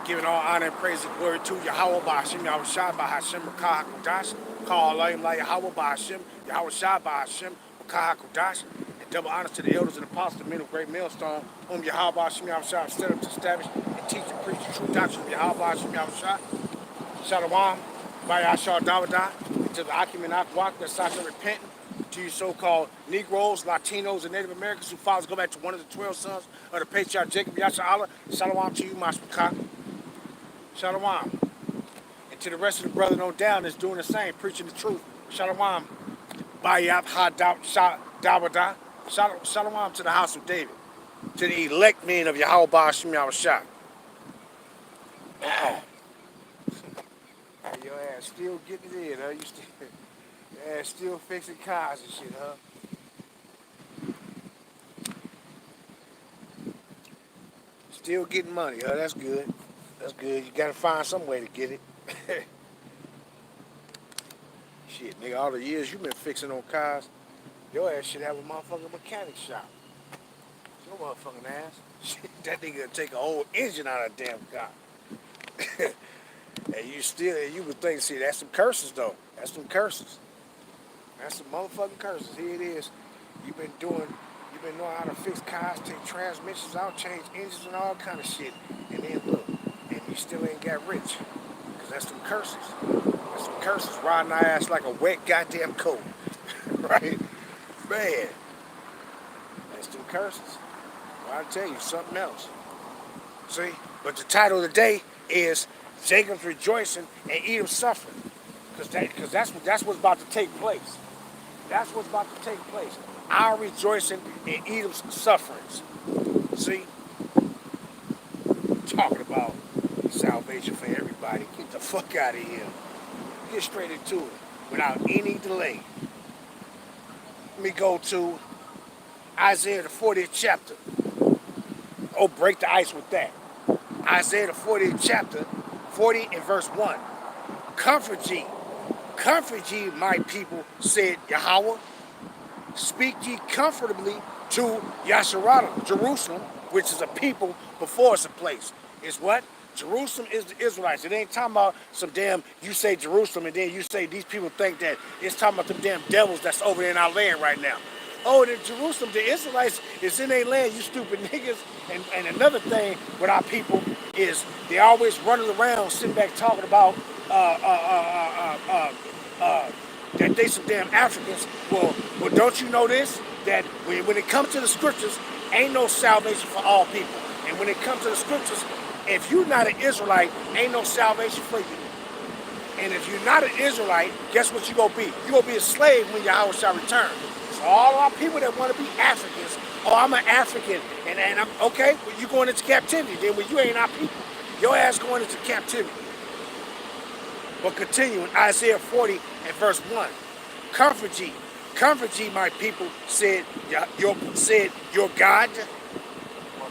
Giving all honor and praise and glory to Yahweh Ba'Hashem, Yahweh Shai Ba'Hashem, Makah HaKodash. Call Elohim like Yahweh Ba'Hashem, Yahweh Shai Ba'Hashem, Makah HaKodash. And double honors to the elders and apostles, the men of great millstone, whom Yahweh Ba'Hashem, Yahweh Shai set up to establish and teach and preach the true doctrine of Yahweh Ba'Hashem, Yahweh Shai. Shalom, Bayashar Dawada, to the Akim and Akwak, that's not repenting, to you so-called Negroes, Latinos, and Native Americans who fathers go back to one of the 12 sons of the patriarch Jacob, Yasha Allah. Shalom to you, Mashpakak. Shalom. And to the rest of the brethren on down that's doing the same, preaching the truth. Shalom. Bayat Dawada. Shalom to the house of David. To the elect men of Yahweh Ba'Hashem Yahweh Shai. Your ass still getting it in, huh? Your ass still fixing cars and shit, huh? Still getting money, huh? That's good. That's good. You gotta find some way to get it. Shit, nigga, all the years you been fixing on cars, your ass should have a motherfucking mechanic shop. Your motherfucking ass. Shit, that nigga gonna take a whole engine out of a damn car. And you would think, see, that's some curses though. That's some curses. That's some motherfucking curses. Here it is. You've been knowing how to fix cars, take transmissions out, change engines and all kind of shit. And then look, and you still ain't got rich. Because that's some curses. That's some curses. Riding our ass like a wet goddamn coat. Right? Man. That's some curses. Well, I tell you, something else. See? But the title of the day is Jacob's rejoicing and Edom's suffering. Because that's what's about to take place. That's what's about to take place. Our rejoicing and Edom's sufferings. See? Talking about salvation for everybody. Get the fuck out of here. Get straight into it without any delay. Let me go to Isaiah the 40th chapter. Oh, break the ice with that. Isaiah the 40th chapter, 40 and verse 1. Comfort ye, my people, said Yahweh. Speak ye comfortably to YAHACHARAB, Jerusalem, which is a people before it's a place. Is what? Jerusalem is the Israelites. It ain't talking about some damn, you say Jerusalem and then you say these people think that it's talking about them damn devils that's over there in our land right now. Oh, the Jerusalem, the Israelites is in their land, you stupid niggas. And another thing with our people is they always running around sitting back talking about that they some damn Africans. Well, don't you know this? That when it comes to the scriptures, ain't no salvation for all people. And when it comes to the scriptures, if you're not an Israelite, ain't no salvation for you. And if you're not an Israelite, guess what you gonna be? You gonna be a slave when Yahweh shall return. So all our people that want to be Africans, oh, I'm an African, and I'm okay. Well, you going into captivity. Then when you ain't our people, your ass going into captivity. But continuing, Isaiah 40 and verse 1. Comfort ye, my people, said your God.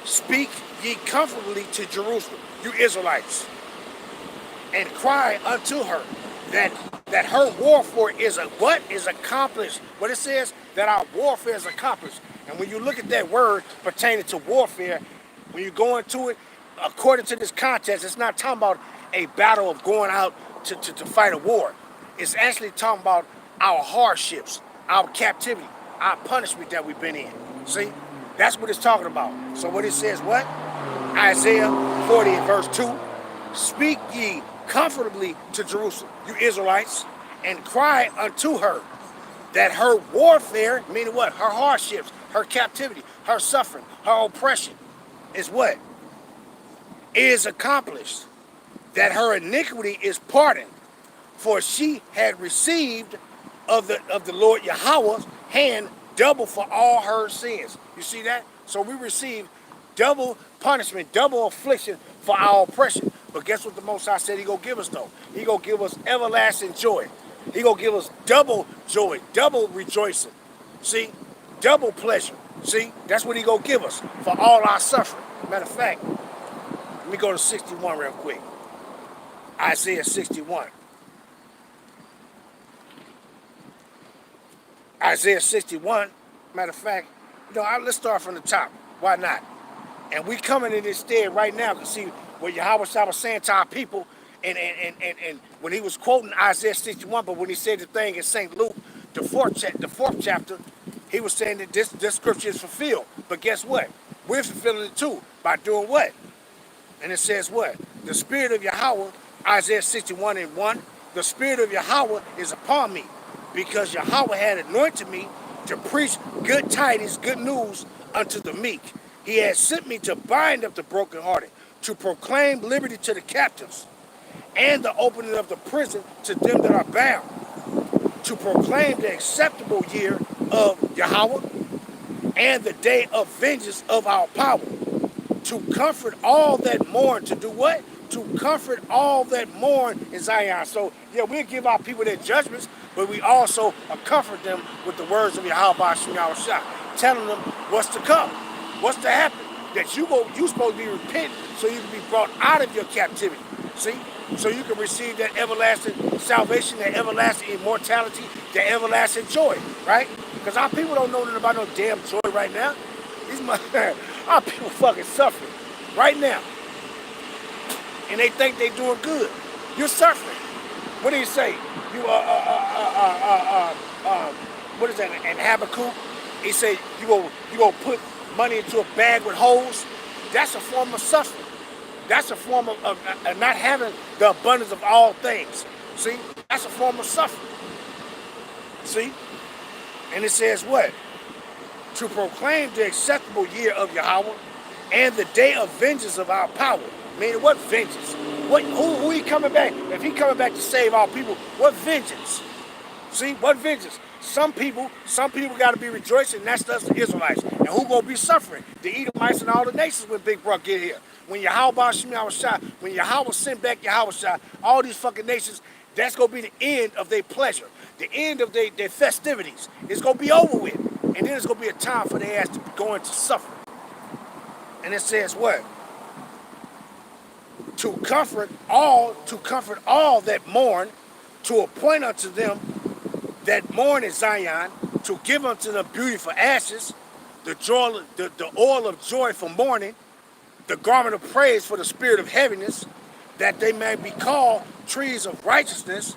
Speak ye comfortably to Jerusalem, you Israelites, and cry unto her that her warfare is accomplished. What it says, that our warfare is accomplished. And when you look at that word pertaining to warfare, when you go into it, according to this context, it's not talking about a battle of going out to fight a war. It's actually talking about our hardships, our captivity, our punishment that we've been in. See? That's what it's talking about. So what it says, what? Isaiah 40 verse 2. Speak ye comfortably to Jerusalem, you Israelites, and cry unto her that her warfare, meaning what? Her hardships, her captivity, her suffering, her oppression, is what? Is accomplished. That her iniquity is pardoned, for she had received of the Lord Yahweh's hand double for all her sins. You see that? So we receive double punishment, double affliction for our oppression. But guess what the Most High said he gonna give us though? He gonna give us everlasting joy. He gonna give us double joy, double rejoicing. See? Double pleasure. See? That's what he gonna give us for all our suffering. Matter of fact, let me go to 61 real quick. Isaiah 61. Isaiah 61, matter of fact, let's start from the top. Why not? And we coming in this stead right now because see, what Yahweh was saying to our people, and when he was quoting Isaiah 61, but when he said the thing in St. Luke, the fourth chapter, he was saying that this scripture is fulfilled. But guess what? We're fulfilling it too by doing what? And it says what? The Spirit of Yahweh, Isaiah 61 and 1, the Spirit of Yahweh is upon me, because Yahweh had anointed me to preach good tidings, good news unto the meek. He has sent me to bind up the brokenhearted, to proclaim liberty to the captives, and the opening of the prison to them that are bound, to proclaim the acceptable year of Yahweh and the day of vengeance of our power, to comfort all that mourn, to do what? To comfort all that mourn in Zion. So, yeah, we'll give our people their judgments, but we also comfort them with the words of Yahweh Shah, telling them what's to come, what's to happen, that you supposed to be repentant so you can be brought out of your captivity. See? So you can receive that everlasting salvation, that everlasting immortality, that everlasting joy, right? Because our people don't know nothing about no damn joy right now. Our people fucking suffering right now. And they think they doing good. You're suffering. What do you say? You what is that? In Habakkuk, he said you go put money into a bag with holes. That's a form of suffering. That's a form of not having the abundance of all things. See, that's a form of suffering. See, and it says what? To proclaim the acceptable year of Yahweh and the day of vengeance of our power. Meaning, what vengeance? Who he coming back? If he coming back to save our people, what vengeance? See, what vengeance? Some people got to be rejoicing, and that's us, the Israelites. And who gonna be suffering? The Edomites and all the nations when Big Bro get here. When Yahweh Shah, when Yahweh sent back Yahweh Shah, all these fucking nations, that's gonna be the end of their pleasure, the end of their festivities. It's gonna be over with, and then it's gonna be a time for their ass to go into suffering. And it says what? To comfort all that mourn, to appoint unto them that mourn in Zion, to give unto them beauty for ashes, the oil of joy for mourning, the garment of praise for the spirit of heaviness, that they may be called trees of righteousness,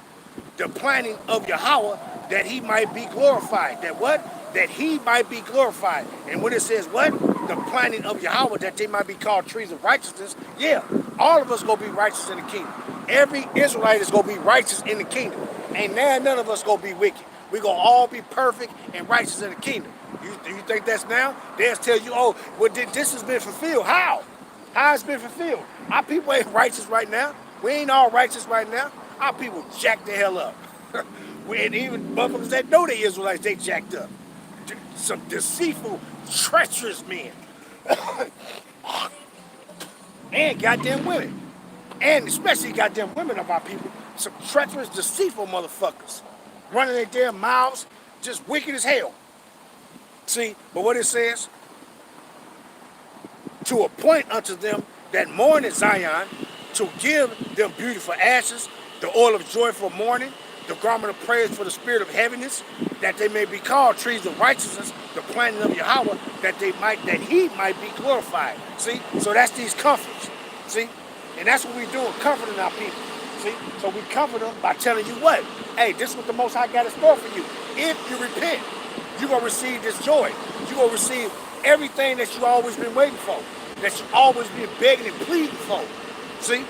the planting of Yahweh, that he might be glorified. That what? That he might be glorified. And when it says what? The planting of Yahweh, that they might be called trees of righteousness. Yeah, all of us gonna be righteous in the kingdom. Every Israelite is gonna be righteous in the kingdom. Ain't none of us gonna be wicked. We gonna all be perfect and righteous in the kingdom. You think that's now? They'll tell you, oh, well, this has been fulfilled. How? How it's been fulfilled? Our people ain't righteous right now. We ain't all righteous right now. Our people jacked the hell up. And even motherfuckers that know they Israelites, they jacked up. Some deceitful, treacherous men. And goddamn women. And especially goddamn women of our people. Some treacherous, deceitful motherfuckers. Running their damn mouths, just wicked as hell. See, but what it says? To appoint unto them that mourn in Zion, to give them beauty for ashes, the oil of joy for mourning, the garment of praise for the spirit of heaviness, that they may be called trees of righteousness, the planting of Yahweh, that he might be glorified. See? So that's these comforts. See? And that's what we're doing, comforting our people. See? So we comfort them by telling you what? Hey, this is what the Most High got in store for you. If you repent, you're going to receive this joy. You're going to receive everything that you've always been waiting for, that you've always been begging and pleading for. See?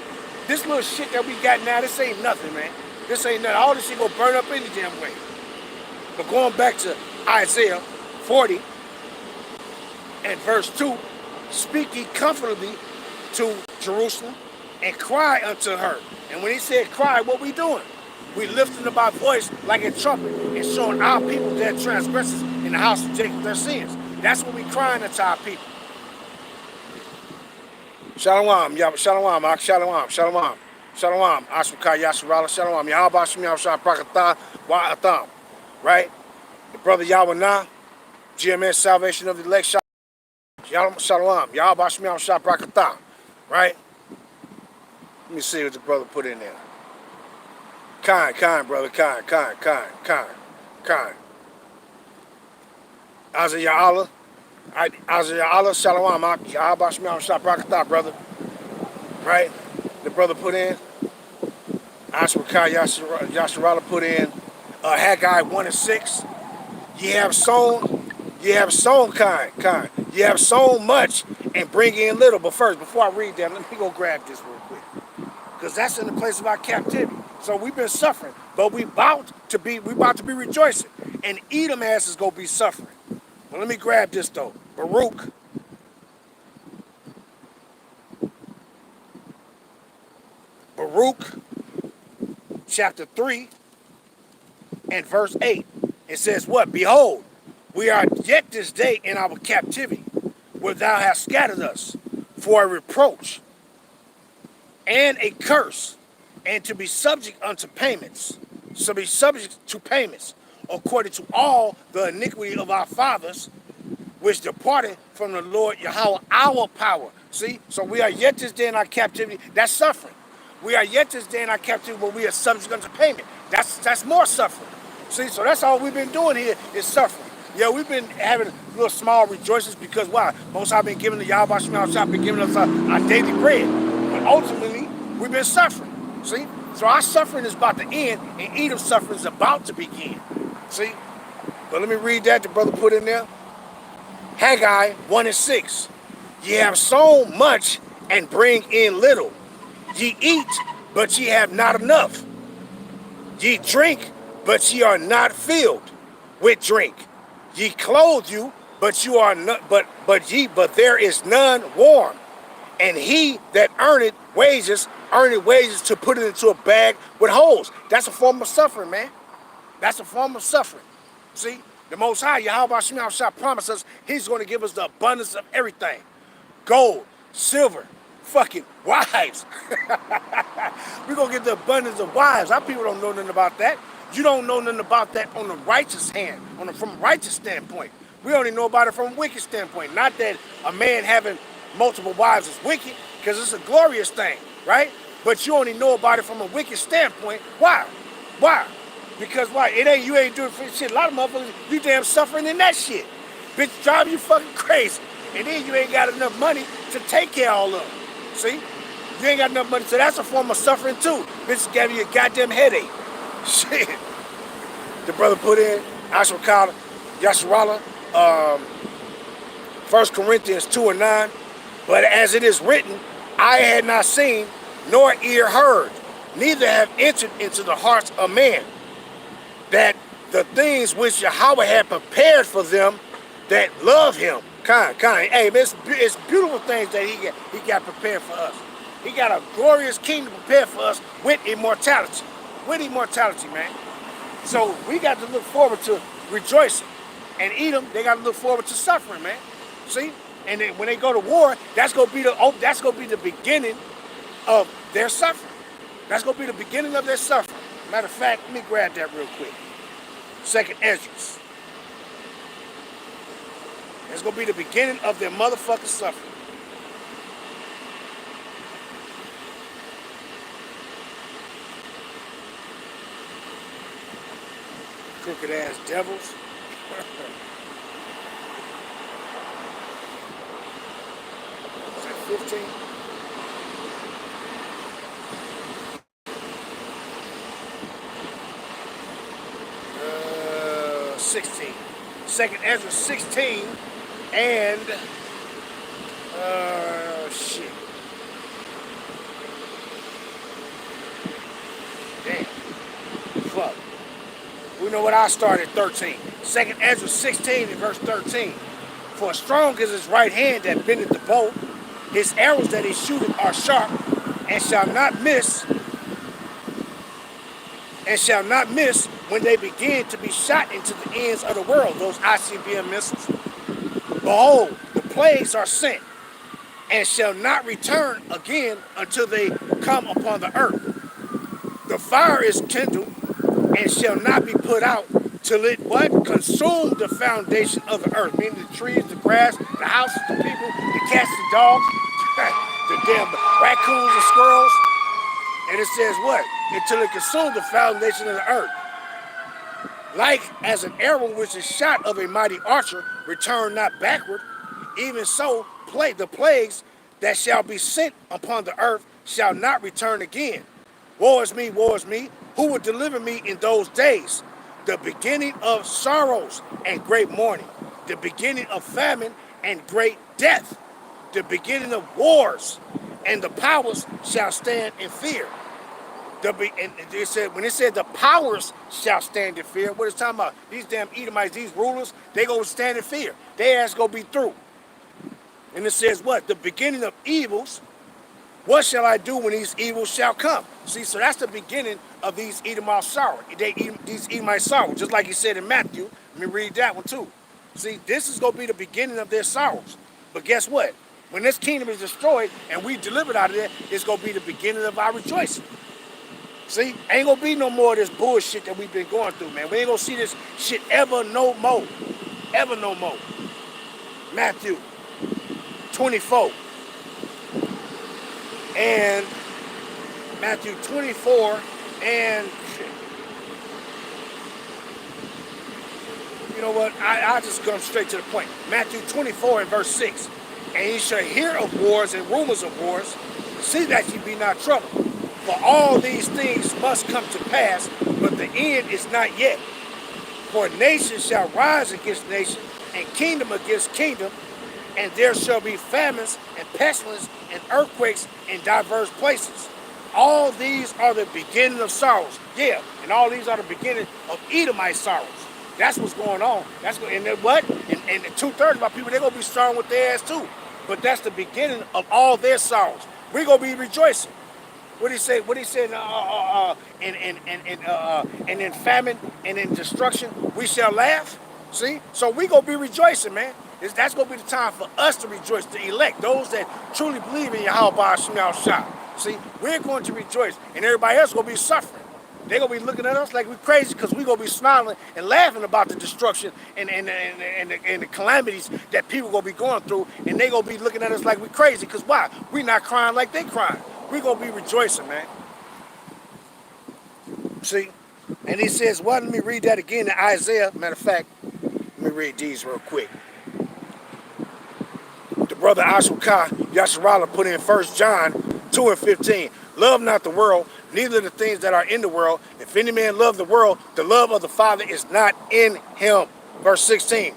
This little shit that we got now, this ain't nothing, man. This ain't nothing. All this shit gonna burn up any damn way. But going back to Isaiah 40 and verse 2, speak ye comfortably to Jerusalem and cry unto her. And when he said cry, what we doing? We lifting up our voice like a trumpet and showing our people their transgressions in the house of Jacob their sins. That's what we crying unto our people. Shalom, shalom, shalom, shalom. Shalom, Ashmaka Yasharala, Shalom, Yahweh Shem Yahweh Prakata, Wa'atham. Right? The brother Yahweh, GMS Salvation of the Elect, Shalom, Yahweh Shem Yahweh Prakata. Right? Let me see what the brother put in there. Kind, brother, kind. Azza Allah, Shalom, Yahweh Shem Yahweh Prakata, brother. right? The brother put in. YAHACHARAB put in. Haggai 1 and 6. Ye have sown, kind. Ye have sown much and bring in little. But first, before I read that, let me go grab this real quick. Because that's in the place of our captivity. So we've been suffering, but we about to be rejoicing. And Edom ass is gonna be suffering. Well, let me grab this though. Baruch chapter 3 and verse 8. It says what? Behold, we are yet this day in our captivity, where thou hast scattered us, for a reproach and a curse, and to be subject unto payments. So be subject to payments, according to all the iniquity of our fathers, which departed from the Lord Yahweh, our power. See? So we are yet this day in our captivity. That's suffering. We are yet this day in our captivity where we are subject unto payment. That's more suffering. See? So that's all we've been doing here is suffering. Yeah, we've been having little small rejoicings because why? Most I've been giving the Yahweh Shemel been giving us our daily bread. But ultimately, we've been suffering. See? So our suffering is about to end, and Edom's suffering is about to begin. See? But let me read that the brother put in there. Haggai 1 and 6. Ye have sown much and bring in little. Ye eat, but ye have not enough. Ye drink, but ye are not filled with drink. Ye clothe you, but you are not, but there is none warm. And he that earneth wages to put it into a bag with holes. That's a form of suffering, man. That's a form of suffering. See, the Most High, Yahweh Shemel promised us He's going to give us the abundance of everything. Gold, silver, fucking wives. We're going to get the abundance of wives. Our people don't know nothing about that. You don't know nothing about that on the righteous hand, from a righteous standpoint. We only know about it from a wicked standpoint. Not that a man having multiple wives is wicked, because it's a glorious thing, right? But you only know about it from a wicked standpoint. Why? Why? Because why? You ain't doing shit. A lot of motherfuckers, you damn suffering in that shit. Bitch, drive you fucking crazy. And then you ain't got enough money to take care of all of them. See? You ain't got enough money, so that's a form of suffering too. Bitch gave you a goddamn headache. Shit. The brother put in, YAHACHARAB, 1 Corinthians 2 and 9. But as it is written, eye had not seen, nor ear heard, neither have entered into the hearts of man, that the things which Yahweh had prepared for them that love him. Hey, it's beautiful things that he got prepared for us. He got a glorious kingdom prepared for us with immortality. With immortality, man. So we got to look forward to rejoicing. And Edom, they got to look forward to suffering, man. See? And then when they go to war, that's gonna be the beginning of their suffering. That's gonna be the beginning of their suffering. Matter of fact, let me grab that real quick. 2nd Ezra. It's gonna be the beginning of their motherfucking suffering. Crooked ass devils. 15. 16. 2nd Ezra 16 and shit. Damn. Fuck. We know what I started 13. 2nd Ezra 16 and verse 13. For strong is his right hand that bendeth the bow. His arrows that he shooteth are sharp, and shall not miss, when they begin to be shot into the ends of the world, those ICBM missiles. Behold, the plagues are sent, and shall not return again until they come upon the earth. The fire is kindled, and shall not be put out till it what? Consume the foundation of the earth, meaning the trees, the grass, the houses, the people, the cats, the dogs, the damn raccoons and squirrels. And it says what? Until it consumes the foundation of the earth. Like as an arrow which is shot of a mighty archer, return not backward, even so the plagues that shall be sent upon the earth shall not return again. Woe is me, woe is me. Who will deliver me in those days? The beginning of sorrows and great mourning. The beginning of famine and great death. The beginning of wars, and the powers shall stand in fear. And it said, when it said the powers shall stand in fear, what it's talking about? These damn Edomites, these rulers, they gonna stand in fear. Their ass gonna be through. And it says what? The beginning of evils. What shall I do when these evils shall come? See, so that's the beginning of these Edomite sorrow. These Edomite sorrows, just like he said in Matthew. Let me read that one too. See, this is gonna be the beginning of their sorrows. But guess what? When this kingdom is destroyed and we delivered out of there, it's gonna be the beginning of our rejoicing. See, ain't gonna be no more of this bullshit that we've been going through, man. We ain't gonna see this shit ever no more. Ever no more. Matthew 24. And Matthew 24 and you know what? I'll just go straight to the point. Matthew 24 and verse 6. And ye shall hear of wars and rumors of wars. See that ye be not troubled. For all these things must come to pass, but the end is not yet. For nation shall rise against nation, and kingdom against kingdom, and there shall be famines and pestilence and earthquakes in diverse places. All these are the beginning of sorrows. Yeah, and all these are the beginning of Edomite sorrows. That's what's going on. And then what? And 2/3 of our people, they're going to be sorrowing with their ass too. But that's the beginning of all their sorrows. We're going to be rejoicing. What did he say? What did he say? And in famine and in destruction, we shall laugh. See? So we gonna be rejoicing, man. That's gonna be the time for us to rejoice, to elect those that truly believe in Yahweh Shah. See, we're going to rejoice, and everybody else gonna be suffering. They're gonna be looking at us like we're crazy because we're gonna be smiling and laughing about the destruction and the calamities that people gonna be going through, and they gonna be looking at us like we're crazy. Because why? We're not crying like they crying. We're going to be rejoicing, man. See? And he says, well, let me read that again in Isaiah. Matter of fact, let me read these real quick. The brother YAHACHARAB put in 1 John 2 and 15. Love not the world, neither the things that are in the world. If any man love the world, the love of the Father is not in him. Verse 16.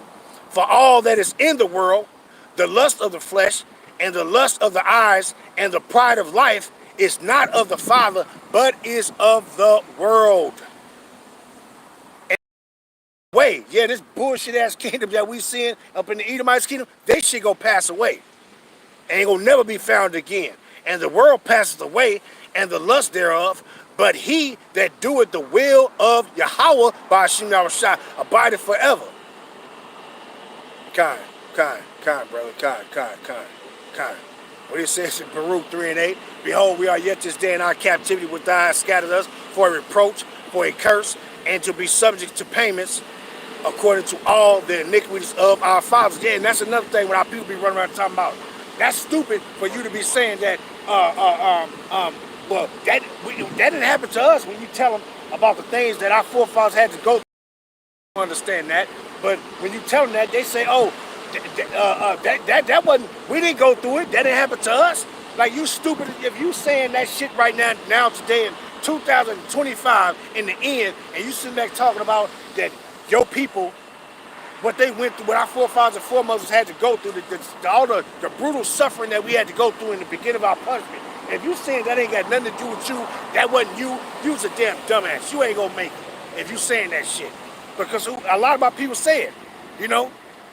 For all that is in the world, the lust of the flesh, and the lust of the eyes, and the pride of life is not of the Father, but is of the world. And wait, yeah, this bullshit ass kingdom that we seeing up in the Edomites kingdom, they shit gonna pass away. Ain't gonna never be found again. And the world passes away, and the lust thereof, but he that doeth the will of Yahweh by Hashem Yahushua abideth forever. Kind, brother, kind. What it says in Baruch 3 and 8, behold, we are yet this day in our captivity, with thou hast scattered us for a reproach, for a curse, and to be subject to payments according to all the iniquities of our fathers. Yeah, and that's another thing when our people be running around talking about. That's stupid for you to be saying that, well, that didn't happen to us when you tell them about the things that our forefathers had to go through. I understand that, but when you tell them that, they say, oh, that wasn't, we didn't go through it, that didn't happen to us. Like, you stupid, if you saying that shit right now today in 2025 in the end, and you sitting back talking about that your people, what they went through, what our forefathers and foremothers had to go through, all the brutal suffering that we had to go through in the beginning of our punishment. If you saying that ain't got nothing to do with you, that wasn't you, you's a damn dumbass. You ain't gonna make it if you saying that shit. Because a lot of my people say it, you know?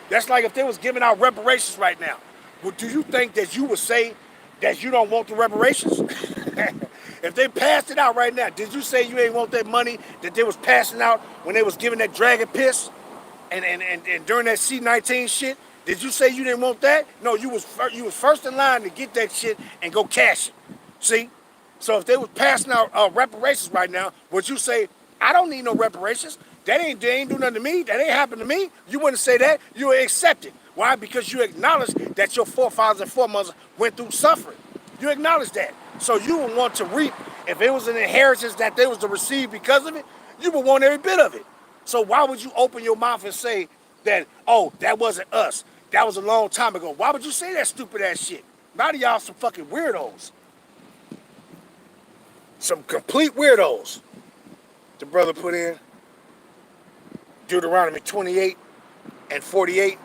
That's like if they was giving out reparations right now. Well, do you think that you would say that you don't want the reparations? If they passed it out right now, did you say you ain't want that money that they was passing out when they was giving that dragon piss and during that C-19 shit? Did you say you didn't want that? No, you was first in line to get that shit and go cash it. See? So if they was passing out reparations right now, would you say, I don't need no reparations? They ain't do nothing to me. That ain't happened to me. You wouldn't say that. You would accept it. Why? Because you acknowledge that your forefathers and foremothers went through suffering. You acknowledge that. So you would want to reap. If it was an inheritance that they was to receive because of it, you would want every bit of it. So why would you open your mouth and say that, oh, that wasn't us? That was a long time ago. Why would you say that stupid ass shit? A lot of y'all some fucking weirdos. Some complete weirdos. The brother put in Deuteronomy 28 and 48.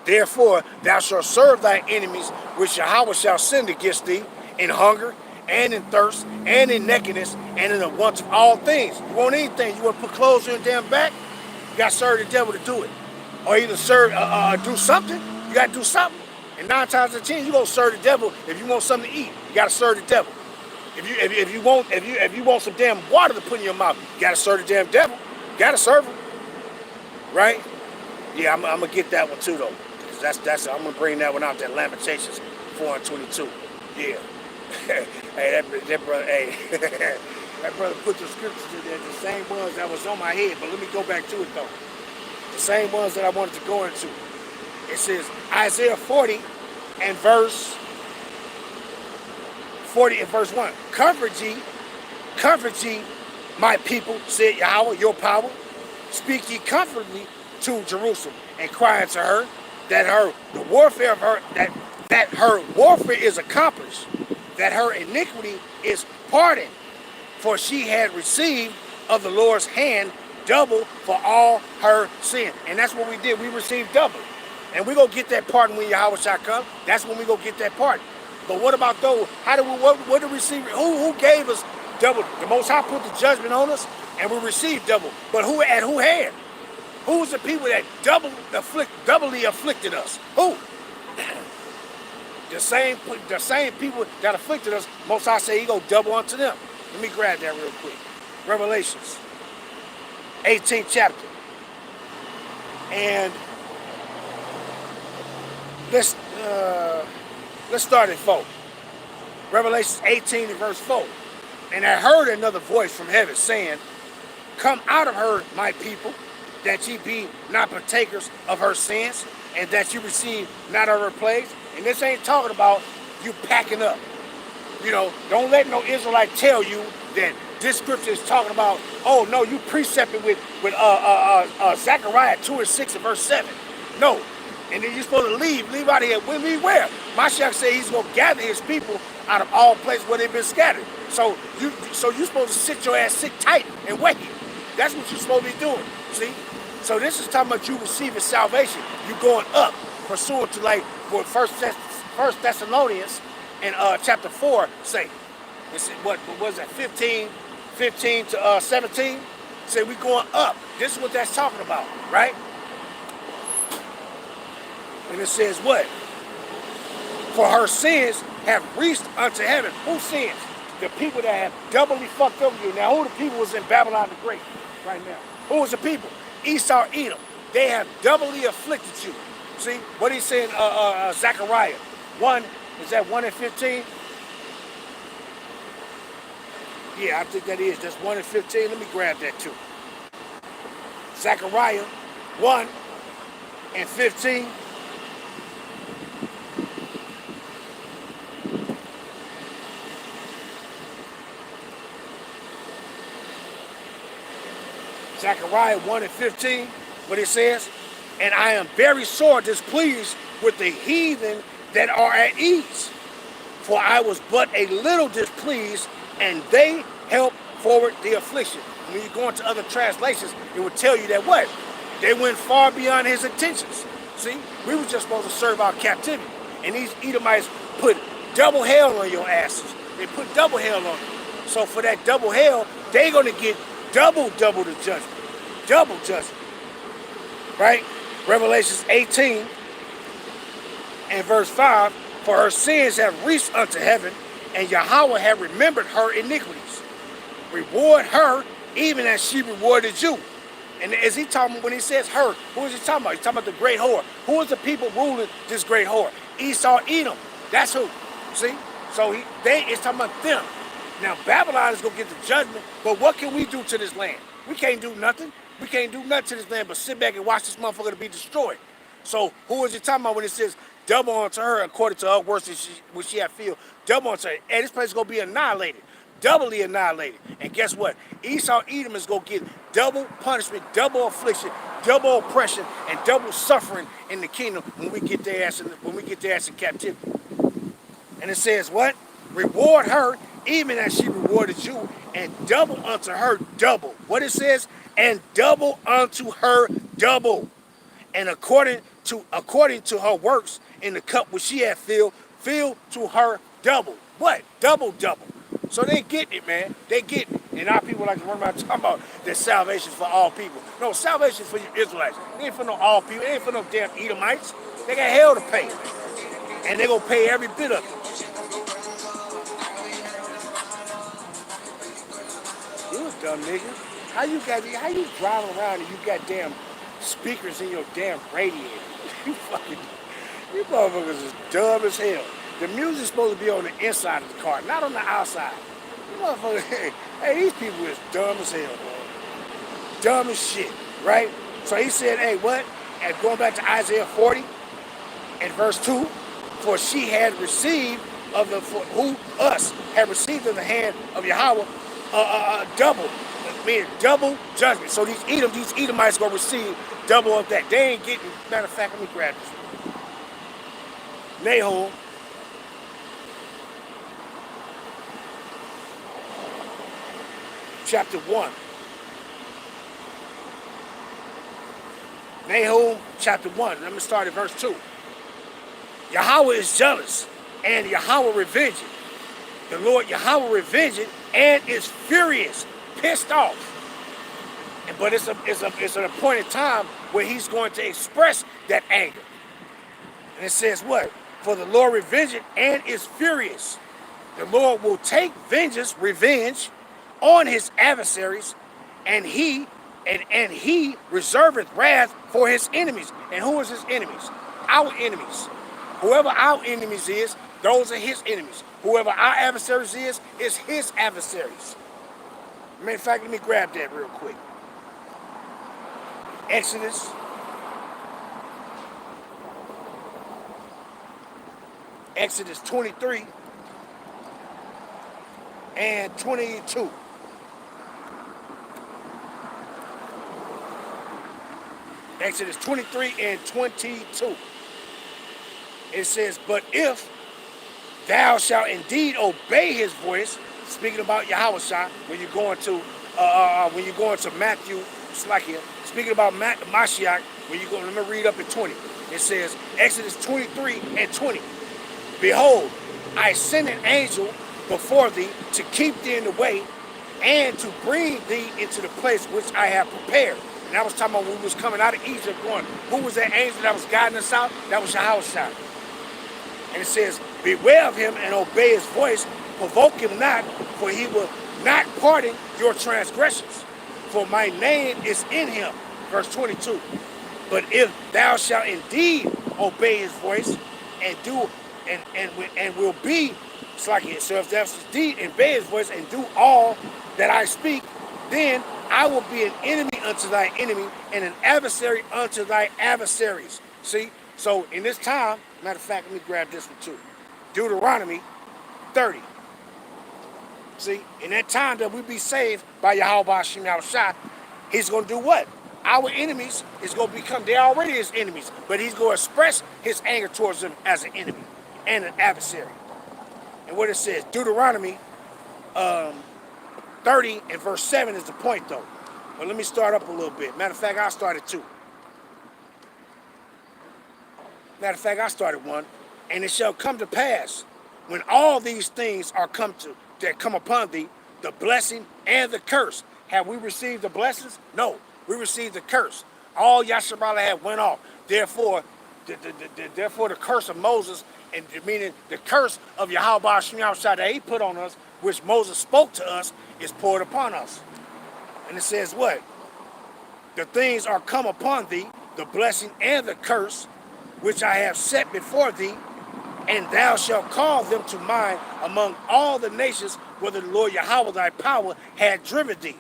Therefore, thou shalt serve thy enemies, which Yahweh shall send against thee, in hunger, and in thirst, and in nakedness, and in the want of all things. You want anything, you want to put clothes on your damn back, you got to serve the devil to do it. Or either serve, do something, you got to do something. And 9 times out of 10, you going to serve the devil if you want something to eat. You got to serve the devil. If you want some damn water to put in your mouth, you got to serve the damn devil. You got to serve him. Right? Yeah, I'm going to get that one too, though. That's I'm gonna bring that one out. That Lamentations 4 and 22. Yeah. Hey, that brother. Hey, that brother put the scriptures in there, the same ones that was on my head. But let me go back to it though. The same ones that I wanted to go into. It says Isaiah 40 and verse 1. Comfort ye, my people, said Yahweh, your power. Speak ye comfortably to Jerusalem, and cry unto her that the warfare of her that her warfare is accomplished, that her iniquity is pardoned, for she had received of the Lord's hand double for all her sin. And that's what we did. We received double. And we're going to get that pardon when Yahweh shall come. That's when we're going to get that pardon. But what about those? What did we receive? Who gave us double? The Most High put the judgment on us, and we received double. But who hand? Who's the people that doubly afflicted us? Who? The same people that afflicted us, Most High say he go double unto them. Let me grab that real quick. Revelations, 18th chapter. And let's start at 4. Revelations 18 and verse 4. And I heard another voice from heaven saying, come out of her, my people, that ye be not partakers of her sins, and that you receive not of her plagues. And this ain't talking about you packing up. You know, don't let no Israelite tell you that this scripture is talking about, oh no, you precepting with Zechariah 2 and 6 and verse 7. No. And then you're supposed to leave out of here. Leave where? Mashiach said he's going to gather his people out of all places where they've been scattered. So you're supposed to sit tight and wait. That's what you're supposed to be doing. See? So this is talking about you receiving salvation. You're going up, pursuant to like what First Thessalonians and chapter 4 say. It's what was that? 15 to 17. Say we're going up. This is what that's talking about, right? And it says what? For her sins have reached unto heaven. Who sins? The people that have doubly fucked over you. Now, who the people was in Babylon the Great right now? Who was the people? Esau, Edom. They have doubly afflicted you. See, what he's saying, Zechariah 1, is that 1 and 15? Yeah, I think that is. That's 1 and 15. Let me grab that too. Zechariah 1 and 15. Zechariah 1 and 15, what it says, and I am very sore displeased with the heathen that are at ease, for I was but a little displeased, and they helped forward the affliction. When you go into other translations, it would tell you that what? They went far beyond his intentions. See, we were just supposed to serve our captivity, and these Edomites put double hell on your asses. They put double hell on you. So for that double hell, they're going to get double the judgment. Double judgment. Right? Revelations 18 and verse 5. For her sins have reached unto heaven, and Yahweh have remembered her iniquities. Reward her even as she rewarded you. And is he talking, when he says her, who is he talking about? He's talking about the great whore. Who is the people ruling this great whore? Esau, Edom. That's who. See? So it's talking about them. Now, Babylon is going to get the judgment, but what can we do to this land? We can't do nothing. We can't do nothing to this land but sit back and watch this motherfucker to be destroyed. So who is he talking about when it says double unto her according to her works which she had feel? Double unto her. And this place is going to be annihilated. Doubly annihilated. And guess what? Esau, Edom is going to get double punishment, double affliction, double oppression, and double suffering in the kingdom when we get their ass in captivity. And it says what? Reward her even as she rewarded you, and double unto her double. What it says, and double unto her double. And according to her works in the cup which she had filled to her double. What? Double, double. So they getting it, man. They getting it. And our people like to run around talking about that salvation for all people. No, salvation for you Israelites. It ain't for no all people. It ain't for no damn Edomites. They got hell to pay. And they gonna pay every bit of it. You a dumb nigga. How you driving around and you got damn speakers in your damn radiator? You motherfuckers is dumb as hell. The music's supposed to be on the inside of the car, not on the outside. You motherfuckers, hey, these people is dumb as hell, man. Dumb as shit, right? So he said, hey, what? And going back to Isaiah 40 and verse 2, for she had received of the, for who us had received of the hand of Yahweh double, meaning double judgment. So these Edomites gonna receive double of that. They ain't getting. Matter of fact, let me grab this. Nahum, chapter 1. Nahum, chapter 1. Let me start at verse 2. Yahweh is jealous, and Yahweh revenging. The Lord Yahweh revenging and is furious, pissed off. But it's an appointed time where he's going to express that anger. And it says what? For the Lord revenging and is furious. The Lord will take revenge on his adversaries, and he reserveth wrath for his enemies. And who is his enemies? Our enemies. Whoever our enemies is, those are his enemies. Whoever our adversaries is his adversaries. Matter of fact, let me grab that real quick. Exodus. Exodus 23 and 22. Exodus 23 and 22. It says, but if thou shalt indeed obey his voice, speaking about Yahawashi, when you're going to Matthew, it's like here, speaking about Mashiach, when you go, let me read up at 20. It says, Exodus 23 and 20. Behold, I send an angel before thee to keep thee in the way and to bring thee into the place which I have prepared. And I was talking about when we was coming out of Egypt going, who was that angel that was guiding us out? That was Yahawashi. And it says, beware of him and obey his voice, provoke him not, for he will not pardon your transgressions. For my name is in him. Verse 22. But if thou shalt indeed obey his voice and do and will be, it's like it. So if thou shalt indeed obey his voice and do all that I speak, then I will be an enemy unto thy enemy and an adversary unto thy adversaries. See? So in this time, matter of fact, let me grab this one too. Deuteronomy 30. See, in that time that we be saved by Yahweh Hashem Yahushua, he's going to do what? Our enemies is going to become, they're already his enemies, but he's going to express his anger towards them as an enemy and an adversary. And what it says, Deuteronomy 30 and verse 7 is the point though. But let me start up a little bit. Matter of fact, I started two. Matter of fact, I started one. And it shall come to pass when all these things are that come upon thee, the blessing and the curse. Have we received the blessings? No, we received the curse. All Yasharala had went off. Therefore, the curse of Moses, and meaning the curse of Yahweh Hashem Yahushua that he put on us, which Moses spoke to us, is poured upon us. And it says what? The things are come upon thee, the blessing and the curse, which I have set before thee, and thou shalt call them to mind among all the nations whither the Lord Yahweh thy power had driven thee,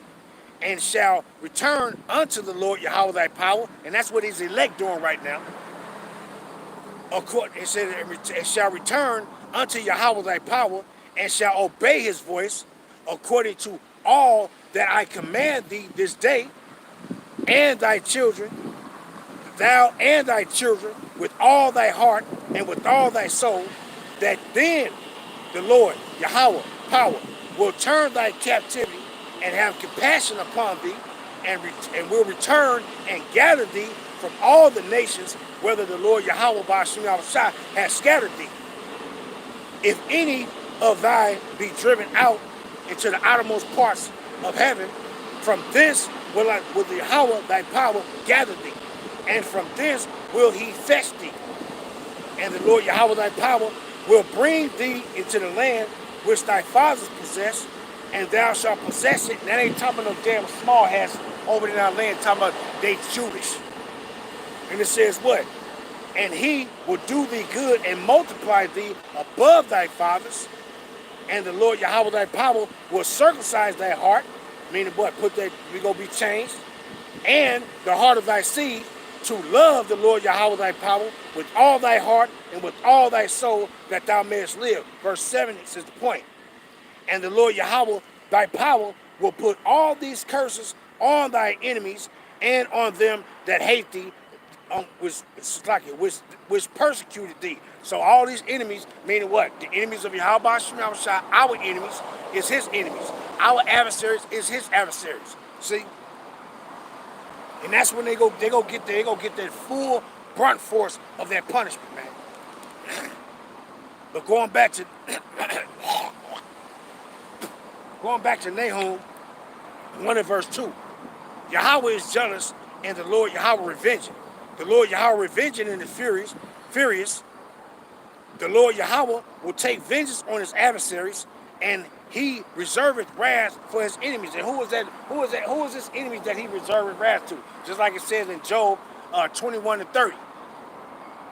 and shall return unto the Lord Yahweh thy power, and that's what his elect doing right now. It said, it shall return unto Yahweh thy power, and shall obey his voice, according to all that I command thee this day, and thy children, thou and thy children, with all thy heart and with all thy soul, that then the Lord, Yahweh, power, will turn thy captivity and have compassion upon thee, and will return and gather thee from all the nations, whether the Lord Yahweh Ba'ashim Yahushua has scattered thee. If any of thy be driven out into the outermost parts of heaven, from thence will the Yahweh thy power gather thee, and from thence will he fetch thee. And the Lord Yahweh thy power will bring thee into the land which thy fathers possessed, and thou shalt possess it. And that ain't talking about no damn small hats over in our land, talking about they Jewish. And it says what? And he will do thee good and multiply thee above thy fathers. And the Lord Yahweh thy power will circumcise thy heart, meaning what? Put that, we gonna be changed. And the heart of thy seed to love the Lord Yahweh thy power with all thy heart and with all thy soul, that thou mayest live. Verse 7 is the point. And the Lord Yahweh thy power will put all these curses on thy enemies and on them that hate thee, which persecuted thee. So all these enemies, meaning what? The enemies of Yahweh Ba'ashim Yahushua, our enemies is his enemies. Our adversaries is his adversaries. See? And that's when they go get that full brunt force of their punishment, man. But going back to Nahum 1 and verse 2. Yahweh is jealous, and the Lord Yahweh revenging. The Lord Yahweh revenging in the furious. The Lord Yahweh will take vengeance on his adversaries, and he reserveth wrath for his enemies. And who is that? Who is this enemies that he reserveth wrath to? Just like it says in Job 21 and 30.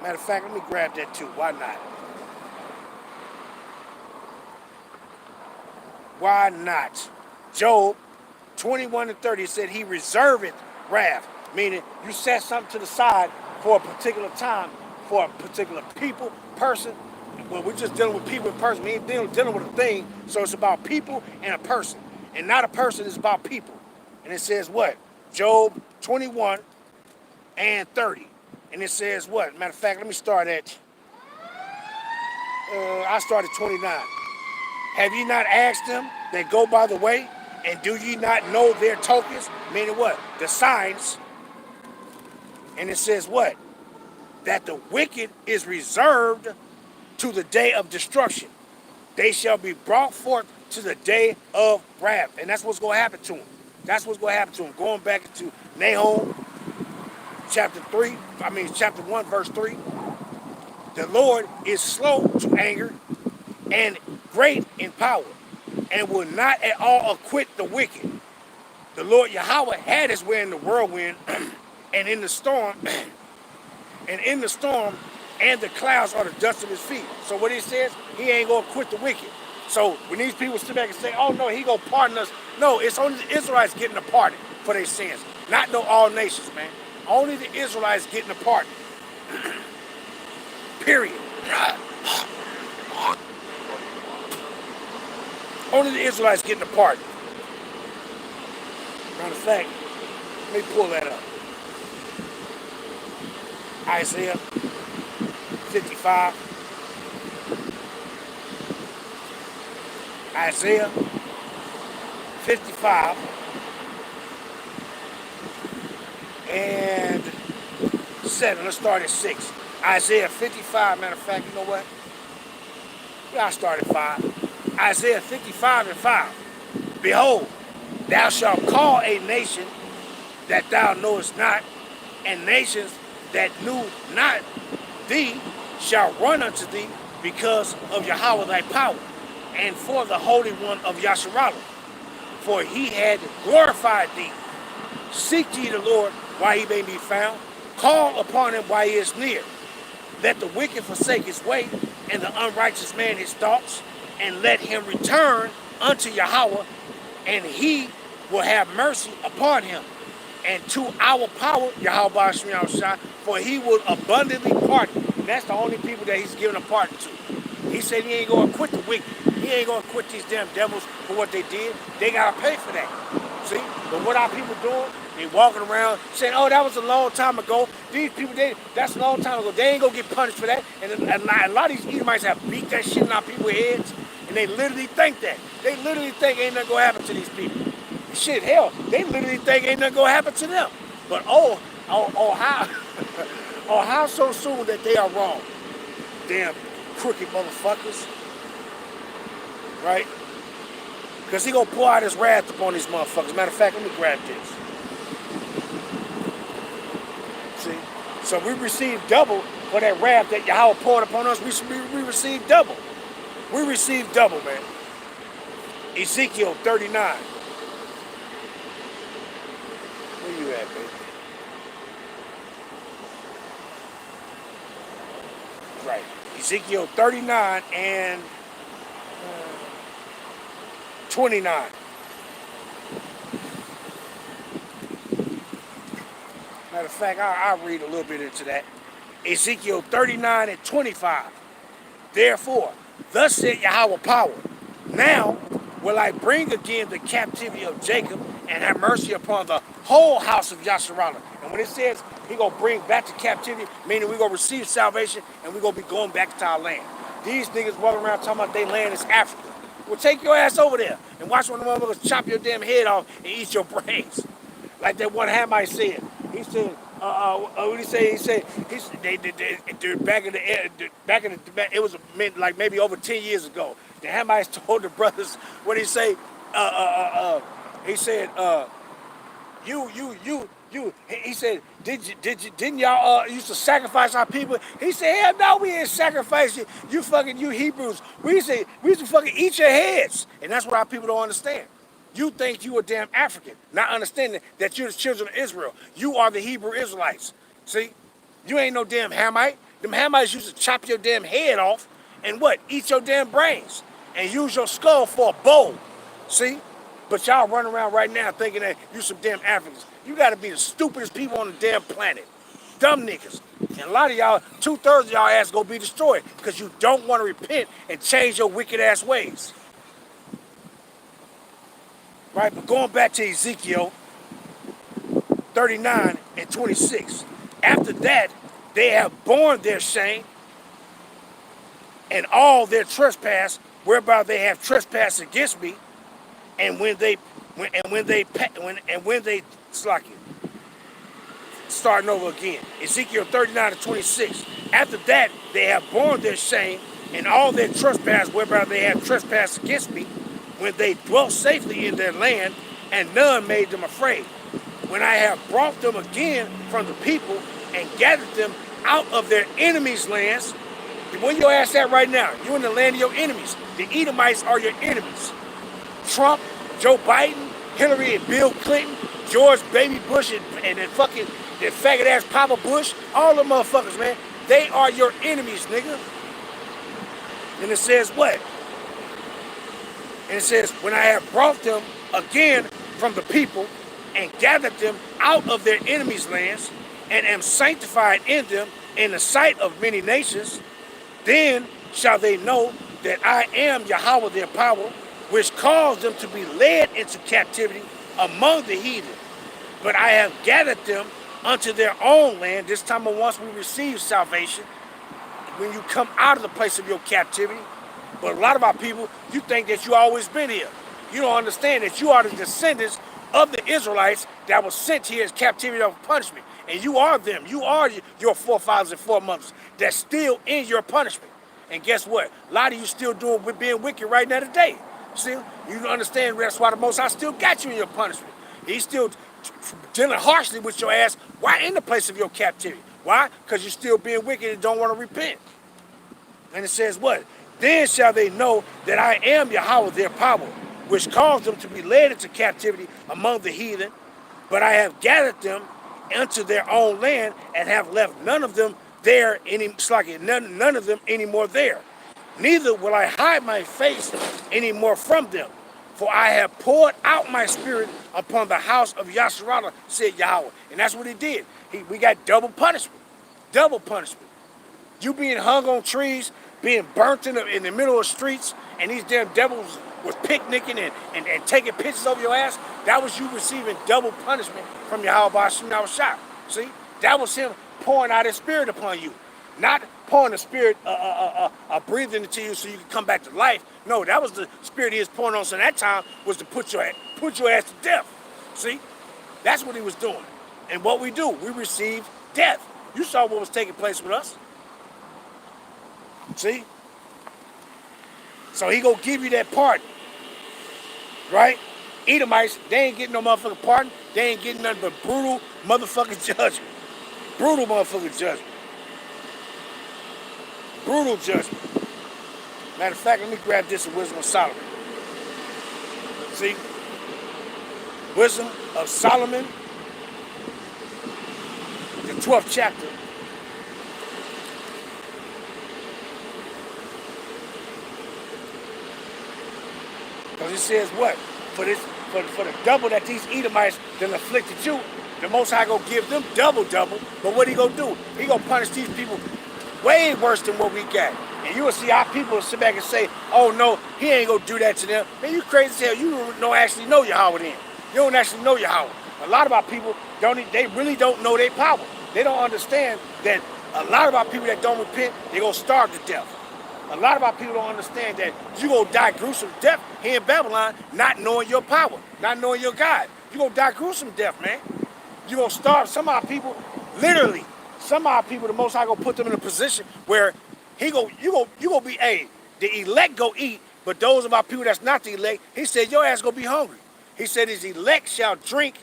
Matter of fact, let me grab that too. Why not? Why not? Job 21 and 30 said he reserveth wrath, meaning you set something to the side for a particular time, for a particular people, person. Well, we're just dealing with people and person. We ain't dealing with a thing, so it's about people and a person. And not a person, it's about people. And it says what? Job 21 and 30. And it says what? Matter of fact, let me start at, I started 29. Have ye not asked them that go by the way? And do ye not know their tokens? Meaning what? The signs. And it says what? That the wicked is reserved to the day of destruction. They shall be brought forth to the day of wrath. And that's what's going to happen to them. That's what's going to happen to them. Going back to Nahum chapter 1, verse 3. The Lord is slow to anger and great in power, and will not at all acquit the wicked. The Lord Yahweh had his way in the whirlwind and in the storm, and the clouds are the dust of his feet. So what he says, he ain't gonna quit the wicked. So when these people sit back and say, oh no, he gonna pardon us. No, it's only the Israelites getting a pardon for their sins. Not no all nations, man. Only the Israelites getting a pardon. Period. Only the Israelites getting a pardon. Matter of fact, let me pull that up. Isaiah 55. Isaiah 55 and 7. Let's start at 6. Isaiah 55, matter of fact, you know what? Yeah, I start at 5. Isaiah 55 and 5. Behold, thou shalt call a nation that thou knowest not, and nations that knew not thee shall run unto thee because of Yahweh thy power, and for the Holy One of YAHACHARAB. For he had glorified thee. Seek ye the Lord while he may be found. Call upon him while he is near. Let the wicked forsake his way, and the unrighteous man his thoughts, and let him return unto Yahweh, and he will have mercy upon him. And to our power, Yahweh Ba'ashim Yahushua, for he will abundantly pardon. And that's the only people that he's giving a pardon to. He said he ain't going to quit the wicked. He ain't going to quit these damn devils for what they did. They got to pay for that. See? But what are people doing? They walking around saying, oh, that was a long time ago. These people, that's a long time ago. They ain't going to get punished for that. And a lot of these Edomites have beat that shit in our people's heads. And they literally think that. They literally think ain't nothing gonna happen to these people. Shit, hell, they literally think ain't nothing gonna happen to them. But how, oh how so soon that they are wrong? Damn crooked motherfuckers, right? Because he gonna pour out his wrath upon these motherfuckers. Matter of fact, let me grab this. See? So we received double for that wrath that Yahweh poured upon us. We received double. We received double, man. Ezekiel 39. Where you at, baby? Right. Ezekiel 39 and 29. Matter of fact, I'll read a little bit into that. Ezekiel 39 and 25. Therefore, thus said Yahweh power, now will I bring again the captivity of Jacob and have mercy upon the whole house of YAHACHARAB. And when it says he gonna bring back to captivity, meaning we gonna receive salvation and we gonna be going back to our land. These niggas walking around talking about their land is Africa. Well, take your ass over there and watch one of the motherfuckers chop your damn head off and eat your brains. Like that one Hamite said. He said, what did he say? He said, it was like maybe over 10 years ago. The Hamites told the brothers, what did he say? He said, he said, didn't y'all used to sacrifice our people? He said, hell no, we didn't sacrifice you. You Hebrews. We used to fucking eat your heads. And that's what our people don't understand. You think you a damn African, not understanding that you're the children of Israel. You are the Hebrew Israelites. See? You ain't no damn Hamite. Them Hamites used to chop your damn head off and what? Eat your damn brains and use your skull for a bowl. See? But y'all run around right now thinking that you some damn Africans. You gotta be the stupidest people on the damn planet. Dumb niggas. And a lot of y'all, 2/3 of y'all ass gonna be destroyed because you don't want to repent and change your wicked ass ways. Right, but going back to Ezekiel 39 and 26. After that, they have borne their shame and all their trespass, whereby they have trespassed against me. And when they starting over again. Ezekiel 39 and 26. After that, they have borne their shame and all their trespass, whereby they have trespassed against me. When they dwelt safely in their land, and none made them afraid. When I have brought them again from the people and gathered them out of their enemies' lands. Where your ass at right now? You're in the land of your enemies. The Edomites are your enemies. Trump, Joe Biden, Hillary and Bill Clinton, George Baby Bush and then fucking that faggot ass Papa Bush, all the motherfuckers, man. They are your enemies, nigga. And it says what? And it says, when I have brought them again from the people and gathered them out of their enemies' lands and am sanctified in them in the sight of many nations, then shall they know that I am Yahweh their power, which caused them to be led into captivity among the heathen. But I have gathered them unto their own land. This time of once we receive salvation, when you come out of the place of your captivity. But a lot of our people, you think that you always been here. You don't understand that you are the descendants of the Israelites that was sent here as captivity of punishment. And you are them. You are your forefathers and foremothers that's still in your punishment. And guess what? A lot of you still doing being wicked right now today. See, you understand that's why the Most High still got you in your punishment. He's still dealing harshly with your ass right in the place of your captivity. Why? Because you're still being wicked and don't want to repent. And it says what? Then shall they know that I am Yahweh their power, which caused them to be led into captivity among the heathen. But I have gathered them into their own land and have left none of them there none of them anymore there. Neither will I hide my face anymore from them. For I have poured out my spirit upon the house of YAHACHARAB, said Yahweh. And that's what he did. We got double punishment. Double punishment. You being hung on trees, being burnt in the middle of the streets, and these damn devils was picnicking and taking pictures of your ass. That was you receiving double punishment from Yahweh Ba'ashim Yahushua. See? That was him pouring out his spirit upon you. Not pouring the spirit breathing into you so you can come back to life. No, that was the spirit he was pouring on us in that time, was to put your ass to death. See? That's what he was doing. And what we do, we receive death. You saw what was taking place with us. See? So he gonna give you that pardon. Right? Edomites, they ain't getting no motherfucking pardon. They ain't getting nothing but brutal motherfucking judgment. Brutal motherfucking judgment. Brutal judgment. Matter of fact, let me grab this in Wisdom of Solomon. See? Wisdom of Solomon, the 12th chapter. Because it says what? For the double that these Edomites that afflicted you, the Most High gonna give them double. But what he gonna do? He gonna punish these people way worse than what we got. And you will see our people sit back and say, oh no, he ain't gonna do that to them. Man, you crazy as hell. You don't actually know Yahweh then. You don't actually know Yahweh. A lot of our people they really don't know their power. They don't understand that a lot of our people that don't repent, they gonna starve to death. A lot of our people don't understand that you gonna die gruesome death here in Babylon, not knowing your power, not knowing your God. You gonna die gruesome death, man. You gonna starve. Some of our people, literally, some of our people, the Most High gonna put them in a position where you gonna be, the elect go eat, but those of our people that's not the elect, he said your ass gonna be hungry. He said his elect shall drink,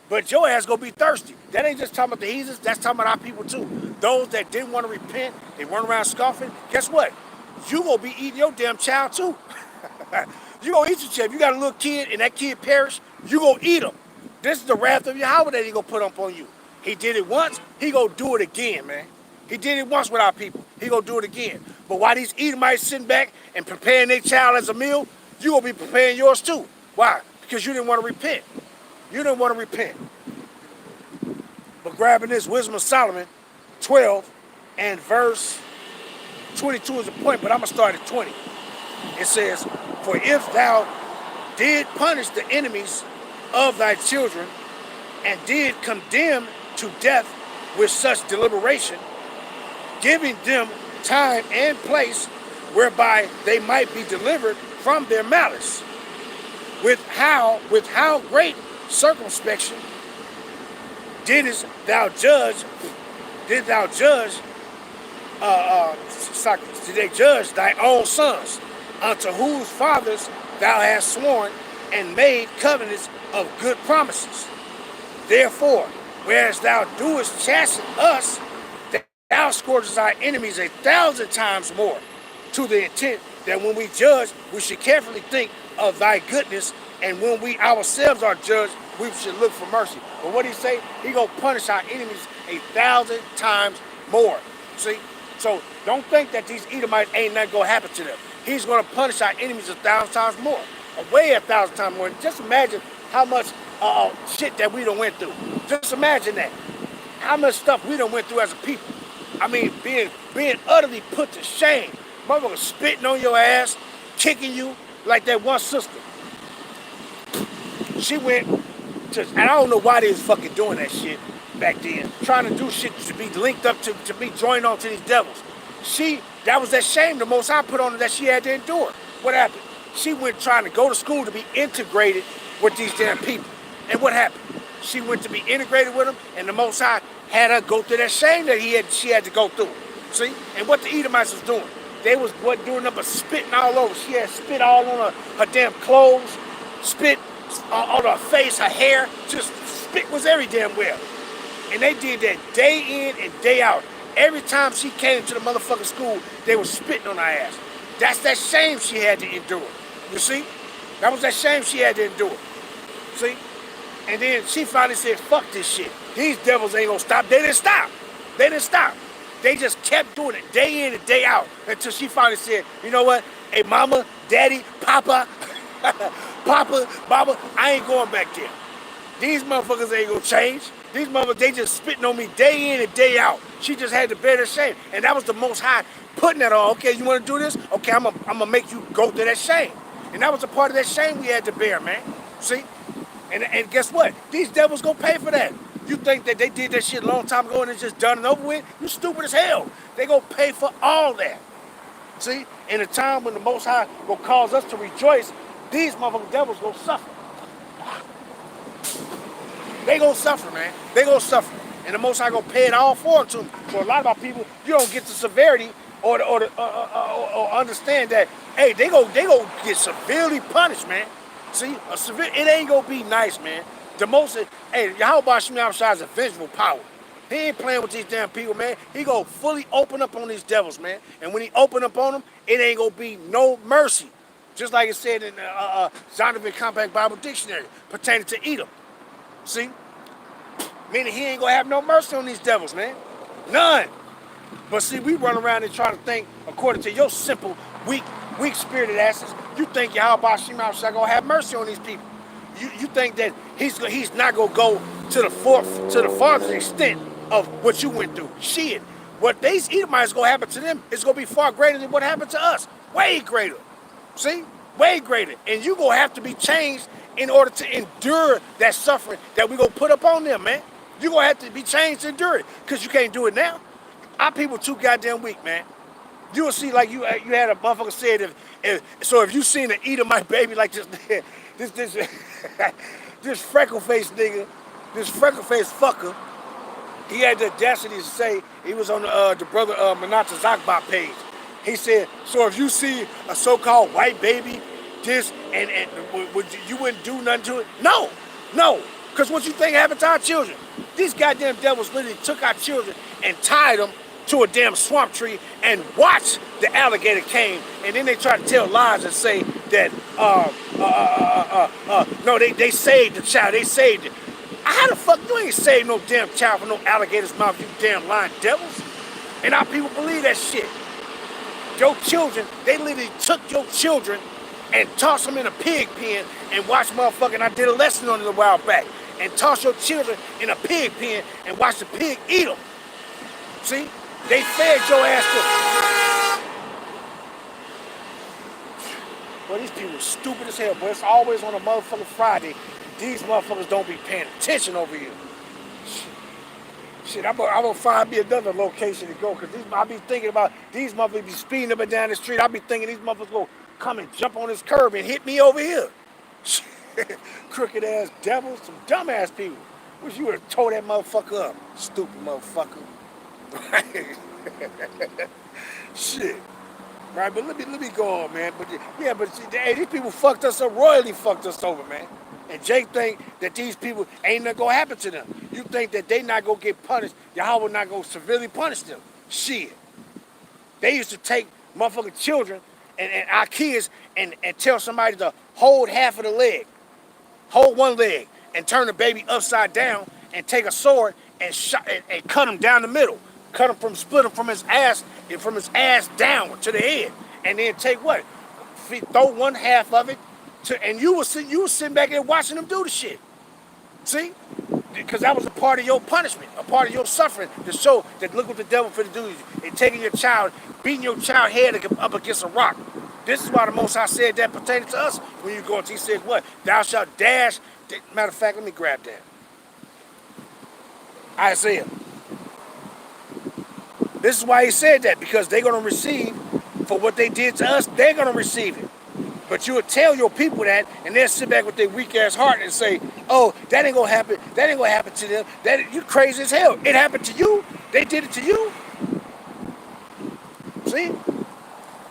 but your ass gonna be thirsty. That ain't just talking about the heathens, that's talking about our people too. Those that didn't want to repent, they run around scoffing, guess what? You gonna be eating your damn child too. You gonna eat your child. If you got a little kid and that kid perish, you gonna eat him. This is the wrath of Yahweh that he gonna put up on you. He did it once, he gonna do it again, man. He did it once with our people. He gonna do it again. But while these Edomites sitting back and preparing their child as a meal, you gonna be preparing yours too. Why? Because you didn't want to repent. You didn't want to repent. But grabbing this Wisdom of Solomon, 12 and verse 22 is the point, but I'm going to start at 20. It says, for if thou did punish the enemies of thy children, and did condemn to death with such deliberation, giving them time and place whereby they might be delivered from their malice, with how great circumspection did thou judge thy own sons, unto whose fathers thou hast sworn and made covenants of good promises. Therefore, whereas thou doest chasten us, thou scourgest our enemies 1,000 times more, to the intent that when we judge, we should carefully think of thy goodness, and when we ourselves are judged, we should look for mercy. But what he say? He gonna punish our enemies 1,000 times more. See? So don't think that these Edomites ain't nothing gonna happen to them. He's gonna punish our enemies 1,000 times more, way 1,000 times more. Just imagine how much shit that we done went through. Just imagine that. How much stuff we done went through as a people. I mean, being utterly put to shame. Motherfucker spitting on your ass, kicking you like that one sister. She went to, and I don't know why they was fucking doing that shit back then. Trying to do shit to be linked up to be joined on to these devils. That was that shame the Most High put on her that she had to endure. What happened? She went trying to go to school to be integrated with these damn people. And what happened? She went to be integrated with them, and the Most High had her go through that shame that she had to go through. See? And what the Edomites was doing, they was doing nothing but spitting all over. She had spit all on her damn clothes, spit on her face, her hair, just spit was every damn well. And they did that day in and day out. Every time she came to the motherfucking school, they were spitting on her ass. That's that shame she had to endure. You see? That was that shame she had to endure. See? And then she finally said, fuck this shit. These devils ain't gonna stop. They didn't stop. They didn't stop. They just kept doing it day in and day out until she finally said, you know what? Hey, mama, daddy, papa, papa, mama, I ain't going back there. These motherfuckers ain't gonna change. These motherfuckers, they just spitting on me day in and day out. She just had to bear that shame. And that was the Most High putting that on. Okay, you want to do this? Okay, I'm gonna make you go through that shame. And that was a part of that shame we had to bear, man. See? And guess what? These devils gonna pay for that. You think that they did that shit a long time ago and it's just done and over with? You stupid as hell. They gonna pay for all that. See, in a time when the Most High will cause us to rejoice, these motherfucking devils gonna suffer. They gonna suffer, man. They gonna suffer. And the Most High gonna pay it all for them. So a lot of our people, you don't get the severity or understand that, hey, they gonna get severely punished, man. See, it ain't gonna be nice, man. The most, hey, Yahweh Shemai is a vengeful power. He ain't playing with these damn people, man. He gonna fully open up on these devils, man. And when he open up on them, it ain't gonna be no mercy. Just like it said in Zondervan Compact Bible Dictionary pertaining to Edom. See? Meaning he ain't gonna have no mercy on these devils, man. None. But see, we run around and try to think according to your simple, weak-spirited asses. You think Yahweh Shemai gonna have mercy on these people. You think that he's not gonna go to the farthest extent of what you went through. Shit. What these Edomites gonna happen to them is gonna be far greater than what happened to us. Way greater. See? Way greater. And you gonna have to be changed in order to endure that suffering that we gonna put up on them, man. You gonna have to be changed to endure it. Because you can't do it now. Our people too goddamn weak, man. You will see, like you had a motherfucker said, if you seen an Edomite baby like this this freckle-faced nigga, this freckle-faced fucker, he had the audacity to say, he was on the brother Manata Zakba page. He said, so if you see a so-called white baby, this, and you wouldn't do nothing to it? No, because what you think happened to our children? These goddamn devils literally took our children and tied them to a damn swamp tree and watched the alligator came, and then they try to tell lies and say that, no, they saved the child, they saved it. How the fuck you ain't saved no damn child from no alligator's mouth, you damn lying devils? And our people believe that shit. Your children, they literally took your children and tossed them in a pig pen and watched motherfucking, I did a lesson on it a while back, and toss your children in a pig pen and watch the pig eat them. See? They fed your ass to... Well, these people are stupid as hell, but it's always on a motherfucking Friday. These motherfuckers don't be paying attention over here. Shit, I'm gonna find me another location to go, because I be thinking about these motherfuckers be speeding up and down the street. I be thinking these motherfuckers gonna come and jump on this curb and hit me over here. Crooked ass devils, some dumb ass people. Wish you would have tore that motherfucker up, stupid motherfucker. Shit. Right, but let me go on, man. But yeah, but hey, these people fucked us up, royally fucked us over, man. And Jake think that these people ain't nothing gonna happen to them. You think that they not gonna get punished, Yahweh not gonna severely punish them. Shit. They used to take motherfucking children and our kids and tell somebody to hold half of the leg, hold one leg, and turn the baby upside down and take a sword and cut him down the middle. Split him from his ass down to the head, and then take what? Throw one half of it, and you was sitting back there watching them do the shit. See? Because that was a part of your punishment, a part of your suffering, to show that look what the devil finna do. And taking your child, beating your child head up against a rock. This is why the Most High said that pertaining to us. When you go into, he said what? Thou shalt dash. Matter of fact, let me grab that. Isaiah. This is why he said that, because they're going to receive for what they did to us, they're going to receive it. But you would tell your people that, and they'll sit back with their weak-ass heart and say, oh, that ain't going to happen. That ain't going to happen to them. You crazy as hell. It happened to you. They did it to you. See?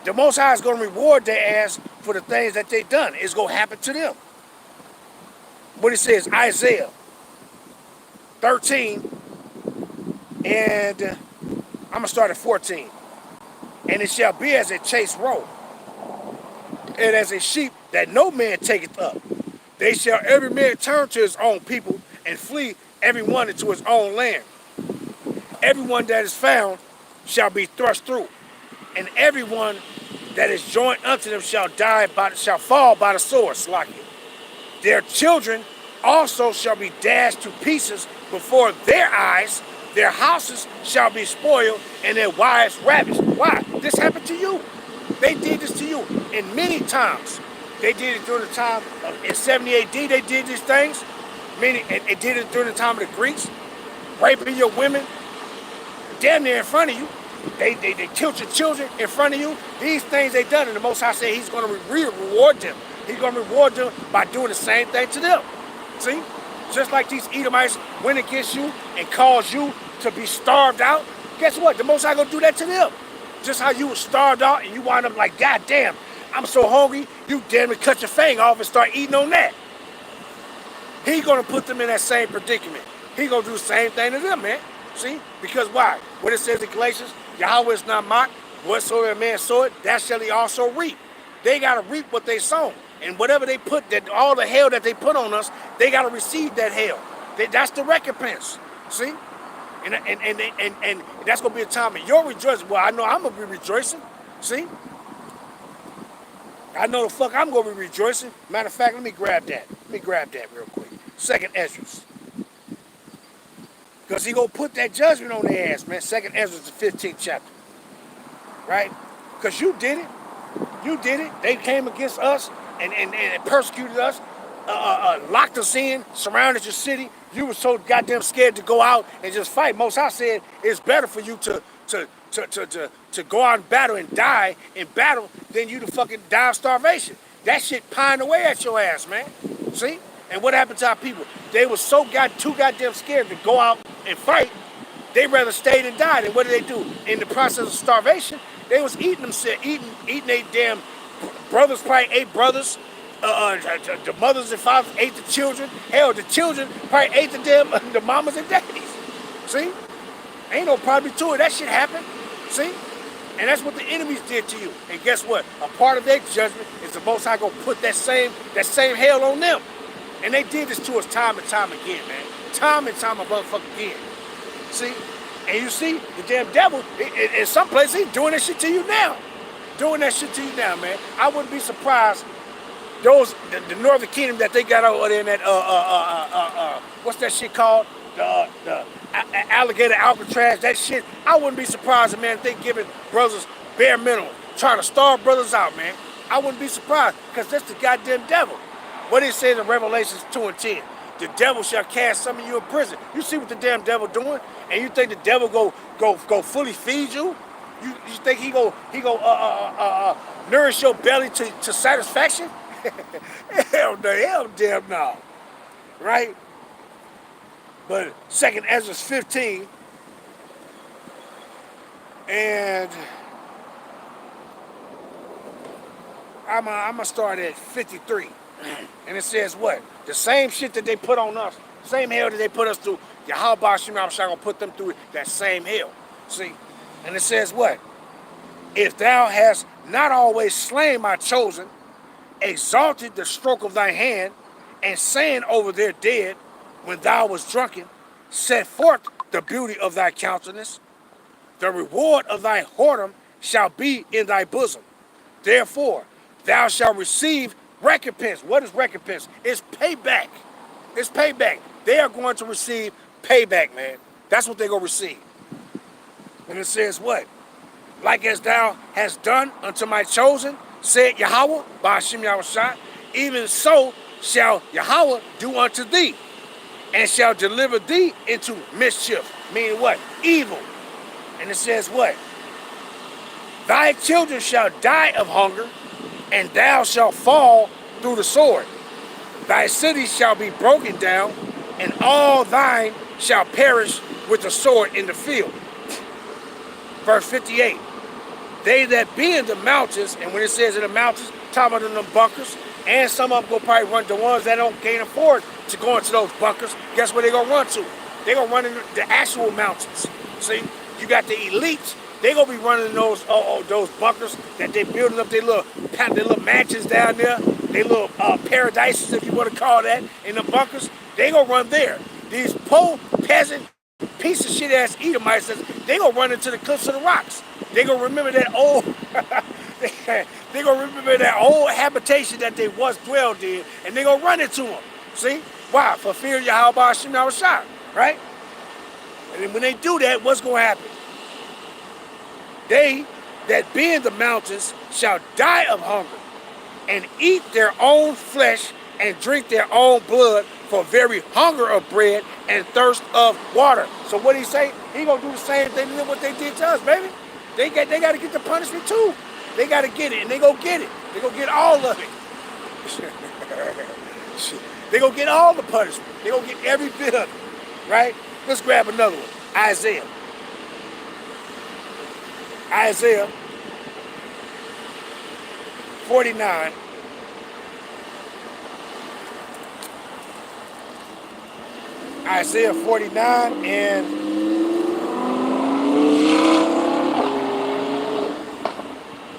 The Most High is going to reward their ass for the things that they done. It's going to happen to them. What it says, Isaiah 13, and I'm going to start at 14. And it shall be as a chase roe, and as a sheep that no man taketh up. They shall every man turn to his own people, and flee every one into his own land. Everyone that is found shall be thrust through, and everyone that is joined unto them shall fall by the sword. Slack it. Their children also shall be dashed to pieces before their eyes. Their houses shall be spoiled, and their wives ravished. Why? This happened to you. They did this to you. And many times. They did it during the time in 70 AD. They did these things. They did it during the time of the Greeks. raping your women, damn near in front of you. They killed your children in front of you. These things they done, and the Most High said he's going to reward them. He's going to reward them by doing the same thing to them. See? Just like these Edomites went against you and caused you to be starved out, guess what? The Most High going to do that to them. Just how you were starved out and you wind up like, God damn, I'm so hungry, you damn near cut your finger off and start eating on that. He's going to put them in that same predicament. He's going to do the same thing to them, man. See? Because why? What it says in Galatians, Yahweh is not mocked. Whatsoever a man soweth, that shall he also reap. They got to reap what they sown. And whatever they put, that all the hell that they put on us, they got to receive that hell. That's the recompense. See? And that's going to be a time of your rejoicing. Well, I know I'm going to be rejoicing. See? I know the fuck I'm going to be rejoicing. Matter of fact, let me grab that. Let me grab that real quick. 2nd Ezra. Because he going to put that judgment on their ass, man. 2nd Ezra, the 15th chapter. Right? Because you did it. You did it. They came against us and persecuted us, locked us in, surrounded your city. You were so goddamn scared to go out and just fight. Most High said it's better for you to go out and battle and die in battle than you to fucking die of starvation. That shit pined away at your ass, man. See? And what happened to our people? They were so too goddamn scared to go out and fight. They rather stayed and died. And what did they do? In the process of starvation, they was eating their damn brothers, probably 8 brothers. The mothers and fathers ate the children. Hell, the children probably ate the mamas and daddies. See? Ain't no problem to it. That shit happened. See? And that's what the enemies did to you. And guess what? A part of their judgment is the Most High gonna put that same hell on them. And they did this to us time and time again, man. Time and time motherfucker again. See? And you see, the damn devil, in some places, he's doing that shit to you now. Doing that shit to you now, man. I wouldn't be surprised. The Northern Kingdom that they got over there in that, what's that shit called? The alligator Alcatraz, that shit. I wouldn't be surprised, man, if they giving brothers bare minimum, trying to starve brothers out, man. I wouldn't be surprised, because that's the goddamn devil. What it says in Revelations 2:10, the devil shall cast some of you in prison. You see what the damn devil doing? And you think the devil go fully feed you? You think he go nourish your belly to satisfaction? Hell damn no. Right? But 2nd Ezra 15, and I'm gonna start at 53. And it says what? The same shit that they put on us, same hell that they put us through, Yahweh shall gonna put them through that same hell. See? And it says what? If thou hast not always slain my chosen, exalted the stroke of thy hand, and saying over their dead, when thou was drunken, set forth the beauty of thy countenance, the reward of thy whoredom shall be in thy bosom. Therefore, thou shalt receive recompense. What is recompense? It's payback. It's payback. They are going to receive payback, man. That's what they're going to receive. And it says what? Like as thou hast done unto my chosen, said Yahweh, by Hashem Yahushua, even so shall Yahweh do unto thee, and shall deliver thee into mischief. Meaning what? Evil. And it says what? Thy children shall die of hunger, and thou shalt fall through the sword. Thy cities shall be broken down, and all thine shall perish with the sword in the field. Verse 58. They that be in the mountains, and when it says in the mountains, talking about them bunkers, and some of them will probably run, the ones that can't afford to go into those bunkers, guess where they're going to run to? They're going to run into the actual mountains. See, you got the elites, they're going to be running in those bunkers that they're building up their little mansions down there, their little paradises, if you want to call that, in the bunkers. They're going to run there. These poor peasant, piece of shit ass Edomites, they're going to run into the cliffs of the rocks. They're going to remember that old, they're going to remember that old habitation that they once dwelled in, and they're going to run into them. See? Why? For fear of Yahweh Hashem Yahushua, right? And then when they do that, what's going to happen? They that be in the mountains shall die of hunger, and eat their own flesh, and drink their own blood, for very hunger of bread and thirst of water. So what he say? He gonna do the same thing than what they did to us, baby. They got to get the punishment too. They got to get it, and they go get it. They go get all of it. They go get all the punishment. They go get every bit of it, right? Let's grab another one. Isaiah. Isaiah 49. Isaiah 49 and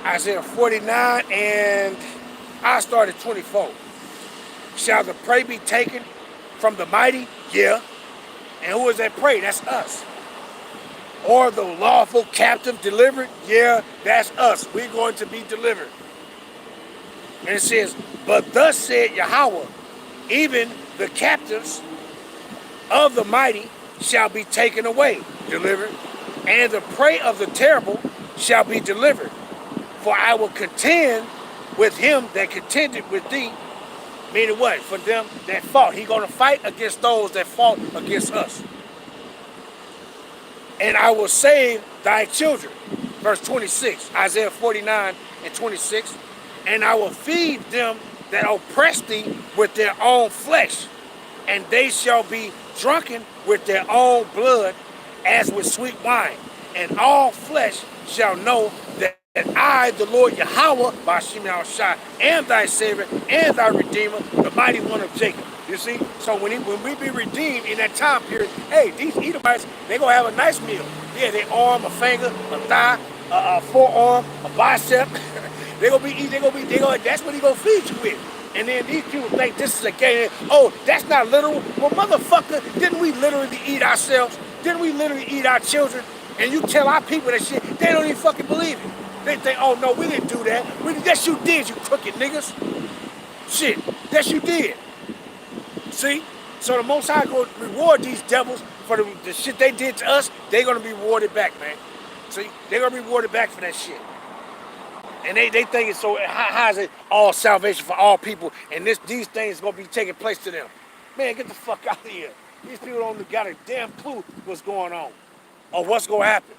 Isaiah 49 and I started 24. Shall the prey be taken from the mighty? Yeah. And who is that prey? That's us. Or the lawful captive delivered? Yeah, that's us. We're going to be delivered. And it says, but thus said Yahweh, even the captives of the mighty shall be taken away, delivered, and the prey of the terrible shall be delivered. For I will contend with him that contended with thee. Meaning what? For them that fought. He's going to fight against those that fought against us. And I will save thy children. Verse 26, Isaiah 49 and 26. And I will feed them that oppress thee with their own flesh, and they shall be drunken with their own blood as with sweet wine. And all flesh shall know that I, the Lord Yahweh, Bashim Al-Shai, am thy Savior and thy Redeemer, the mighty one of Jacob. You see? So when we be redeemed in that time period, hey, these Edomites, they going to have a nice meal. Yeah, their arm, a finger, a thigh, a forearm, a bicep. That's what he going to feed you with. And then these people think this is a game. Oh, that's not literal. Well, motherfucker, didn't we literally eat ourselves? Didn't we literally eat our children? And you tell our people that shit, they don't even fucking believe it. They think, oh no, we didn't do that. Yes, you did, you crooked niggas. Shit, yes, you did. See? So the Most High going to reward these devils for the shit they did to us. They're going to be rewarded back, man. See? They're going to be rewarded back for that shit. And they think it's so, how is it all salvation for all people, and these things going to be taking place to them? Man, get the fuck out of here. These people don't got a damn clue what's going on or what's going to happen.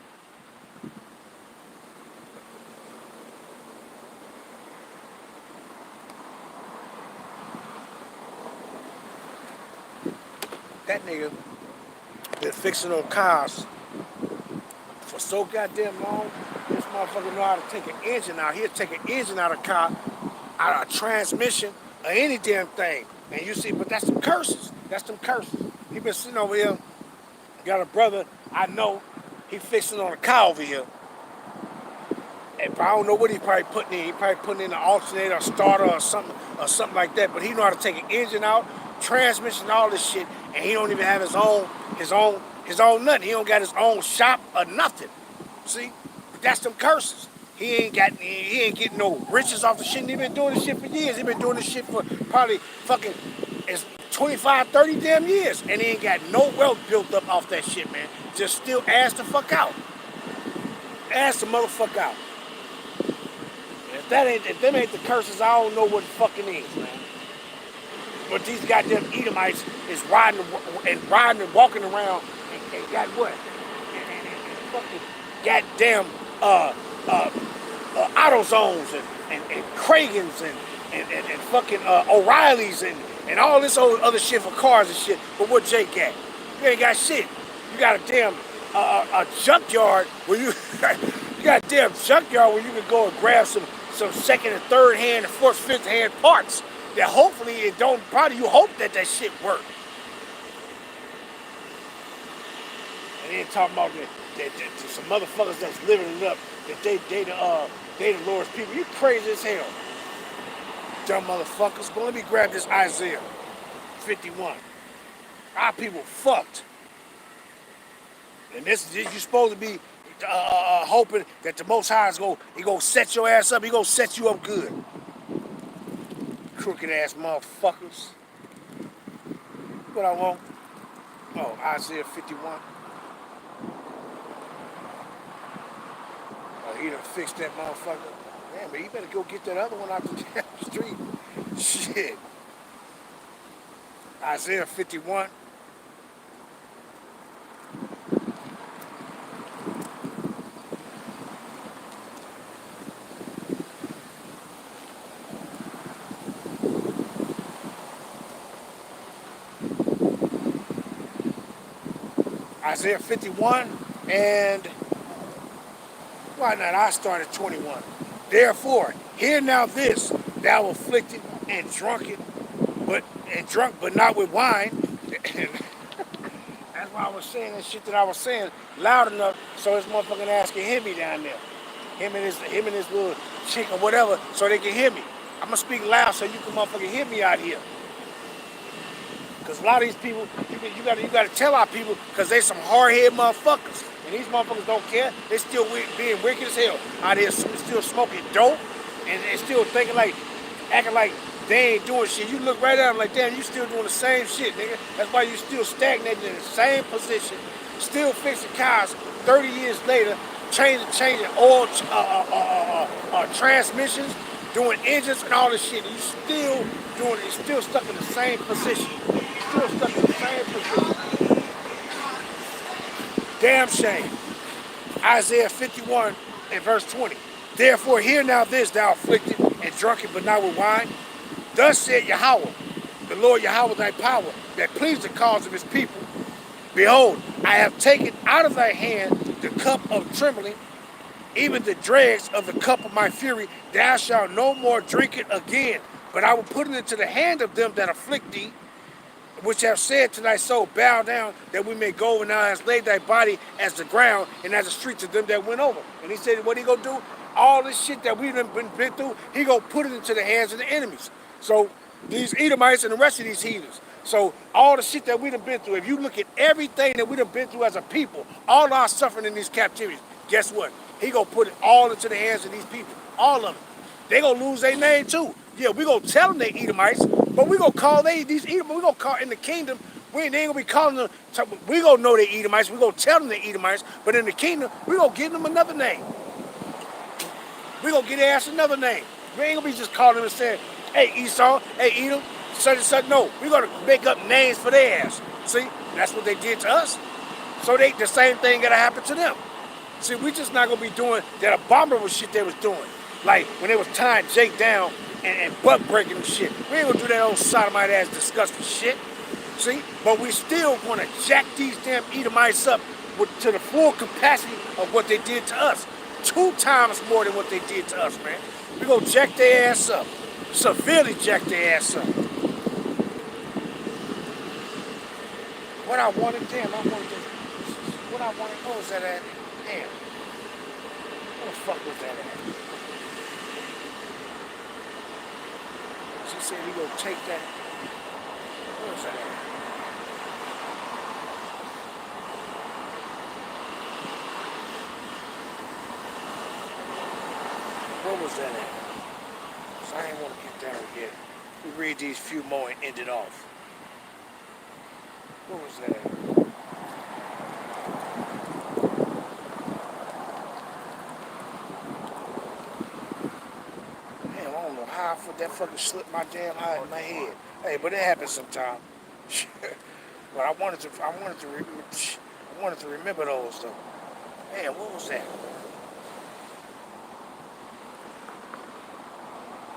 That nigga been fixing on cars for so goddamn long. This motherfucker know how to take an engine out. He'll take an engine out of a car, out of a transmission, or any damn thing. And you see, but that's some curses. That's some curses. He been sitting over here. Got a brother I know. He fixing on a car over here. And I don't know what he probably putting in. He probably putting in an alternator, a starter, or something like that. But he know how to take an engine out, transmission, all this shit, and he don't even have his own nothing. He don't got his own shop or nothing. See? But that's them curses. He ain't getting no riches off the shit. He been doing this shit for years. He been doing this shit for probably fucking 25, 30 damn years. And he ain't got no wealth built up off that shit, man. Just still ass the fuck out. Ass the motherfucker out. If them ain't the curses, I don't know what the fucking is, man. But these goddamn Edomites is riding and walking around and got what? And fucking goddamn AutoZones and Kragans and fucking O'Reillys and all this old other shit for cars and shit. But what Jake got? You ain't got shit. You got a damn a junkyard where you got a damn junkyard where you can go and grab some second and third hand and fourth, fifth hand parts that hopefully it don't. Probably you hope that shit work. And then talking about that some motherfuckers that's living it up that they the Lord's people. You crazy as hell, dumb motherfuckers. But let me grab this Isaiah 51. Our people fucked. And this you supposed to be hoping that the Most High is gonna set your ass up. He gonna set you up good. Crooked ass motherfuckers. What I want? Oh, Isaiah 51. Oh, he done fixed that motherfucker. Damn, but you better go get that other one out the damn street. Shit. Isaiah 51. Isaiah 51 and why not? I start at 21. Therefore, hear now this, thou afflicted and drunken, and drunk, but not with wine. That's why I was saying that shit that I was saying loud enough so this motherfucking ass can hear me down there. Him and his little chick or whatever, so they can hear me. I'm gonna speak loud so you can motherfucking hear me out here. Cause a lot of these people, you gotta tell our people, cause they some hard-headed motherfuckers. And these motherfuckers don't care. They still being wicked as hell. Out here still smoking dope and still acting like they ain't doing shit. You look right at them like, damn, you still doing the same shit, nigga. That's why you still stagnating in the same position, still fixing cars 30 years later, changing oil, transmissions, doing engines and all this shit. And you still doing it. You're still stuck in the same position. Still stuck in the same position. Damn shame. Isaiah 51 and verse 20. Therefore hear now this, thou afflicted and drunken, but not with wine. Thus said Yahweh, the Lord Yahweh thy power, that pleased the cause of his people. Behold, I have taken out of thy hand the cup of trembling, even the dregs of the cup of my fury. Thou shalt no more drink it again, but I will put it into the hand of them that afflict thee, which have said to thy soul, bow down, that we may go, and thou hast laid thy body as the ground and as the streets of them that went over. And he said, what he gonna do? All this shit that we've been through, he gonna put it into the hands of the enemies. So these Edomites and the rest of these heathens. So all the shit that we done been through, if you look at everything that we done been through as a people, all our suffering in these captivities, guess what? He gonna put it all into the hands of these people, all of them. They gonna lose their name too. Yeah, we gonna tell them they Edomites, but we gonna call these Edomites, we gonna call in the kingdom, they ain't gonna be calling them, we gonna know they Edomites, we gonna tell them they Edomites, but in the kingdom, we gonna give them another name. We gonna get their ass another name. We ain't gonna be just calling them and saying, hey Esau, hey Edom, such and such. No, we're gonna make up names for their ass. See, that's what they did to us. So the same thing gotta happen to them. See, we just not gonna be doing that abominable shit they was doing. Like when they was tying Jake down and butt breaking and shit. We ain't gonna do that old sodomite ass disgusting shit. See, but we still gonna jack these damn Edomites up to the full capacity of what they did to us. 2 times more than what they did to us, man. We gonna jack their ass up. Severely jack their ass up. What I wanted, damn, what I wanted, what was that at? Damn. What the fuck was that at? She said he gonna take that. What was that at? What was that at? So I ain't want to get down yet. We read these few more and end it off. What was that? Damn, I don't know how that fucking slipped my damn eye in my head. Hey, but it happens sometime. But I wanted to remember those though. Man, what was that?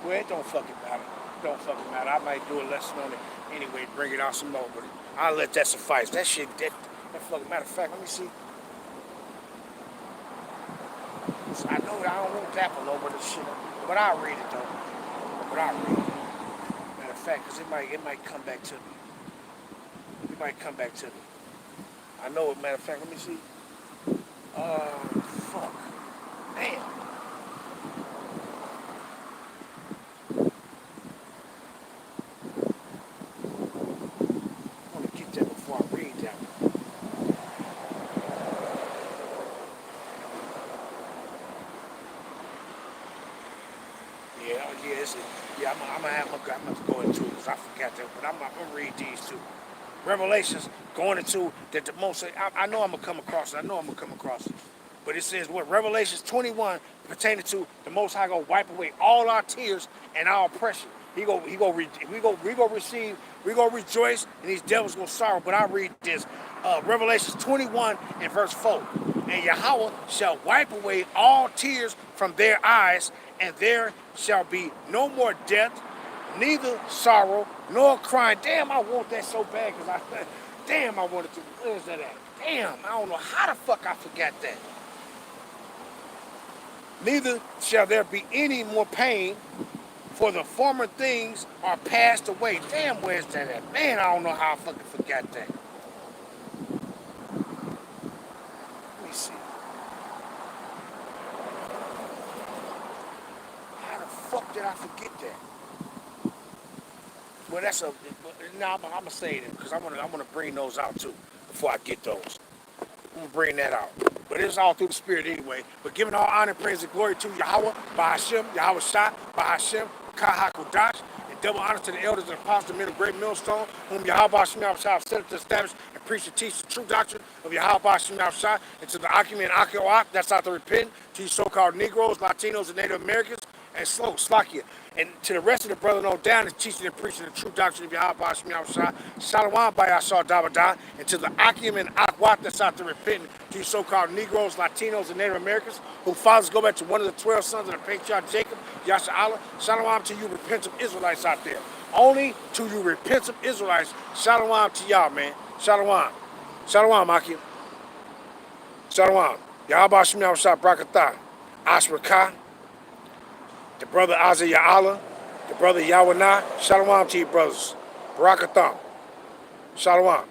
Well, it don't fucking matter. It don't fucking matter. I might do a lesson on it anyway, bring it out some more, but I'll let that suffice. That shit, that fucking matter of fact, let me see. So I know I don't want that one over the shit, but I'll read it though. But I'll read it. Matter of fact, because it might come back to me. It might come back to me. I know it. Matter of fact, let me see. Fuck. Damn. I'm gonna go into it because I forgot that, but I'm gonna read these two. Revelations going into that the most. I know I'm gonna come across it. But it says what Revelations 21 pertaining to the Most High gonna wipe away all our tears and our oppression. We gonna rejoice, and these devils gonna sorrow. But I read this, Revelations 21 and verse 4. And Yahweh shall wipe away all tears from their eyes, and there shall be no more death, neither sorrow nor crying. Damn, I want that so bad because Damn, I wanted to. Where's that at? Damn, I don't know how the fuck I forgot that. Neither shall there be any more pain, for the former things are passed away. Damn, where's that at? Man, I don't know how I fucking forgot that. Let me see. How the fuck did I forget that? Well, that's a. No, I'm gonna say it because I'm gonna bring those out too before I get those. I'm gonna bring that out. But it's all through the spirit anyway. But giving all honor, praise, and glory to Yahweh, Bahashem, Yahweh Shah, Bahashem, Kahakodash, and double honor to the elders and apostles, the men of great millstone, whom Yahweh Bahashem Yahweh Shah set up to establish and preach and teach the true doctrine of Yahweh Bahashem Yahweh Shah, and to the Akim and Akioak, that's out to repent, to you so-called Negroes, Latinos, and Native Americans, and Slovakia. And to the rest of the brethren on down is teaching and preaching the true doctrine of Yahweh Bashim Yahushua, Shalom by Yahshua Dabada, and to the Akim and Akwat that's out there repenting, to you so-called Negroes, Latinos, and Native Americans, whose fathers go back to one of the 12 sons of the patriarch Jacob, Yasha Allah, Shalom to you repentant Israelites out there. Only to you repentant Israelites, Shalom to y'all, man. Shalom. Shalom, Akim. Shalom. Yahweh Bashim Yahushua Brakatah. Ashrakah. The brother Isaiah Allah, the brother Yahweh, Shalom to you brothers. Barakatham. Shalom.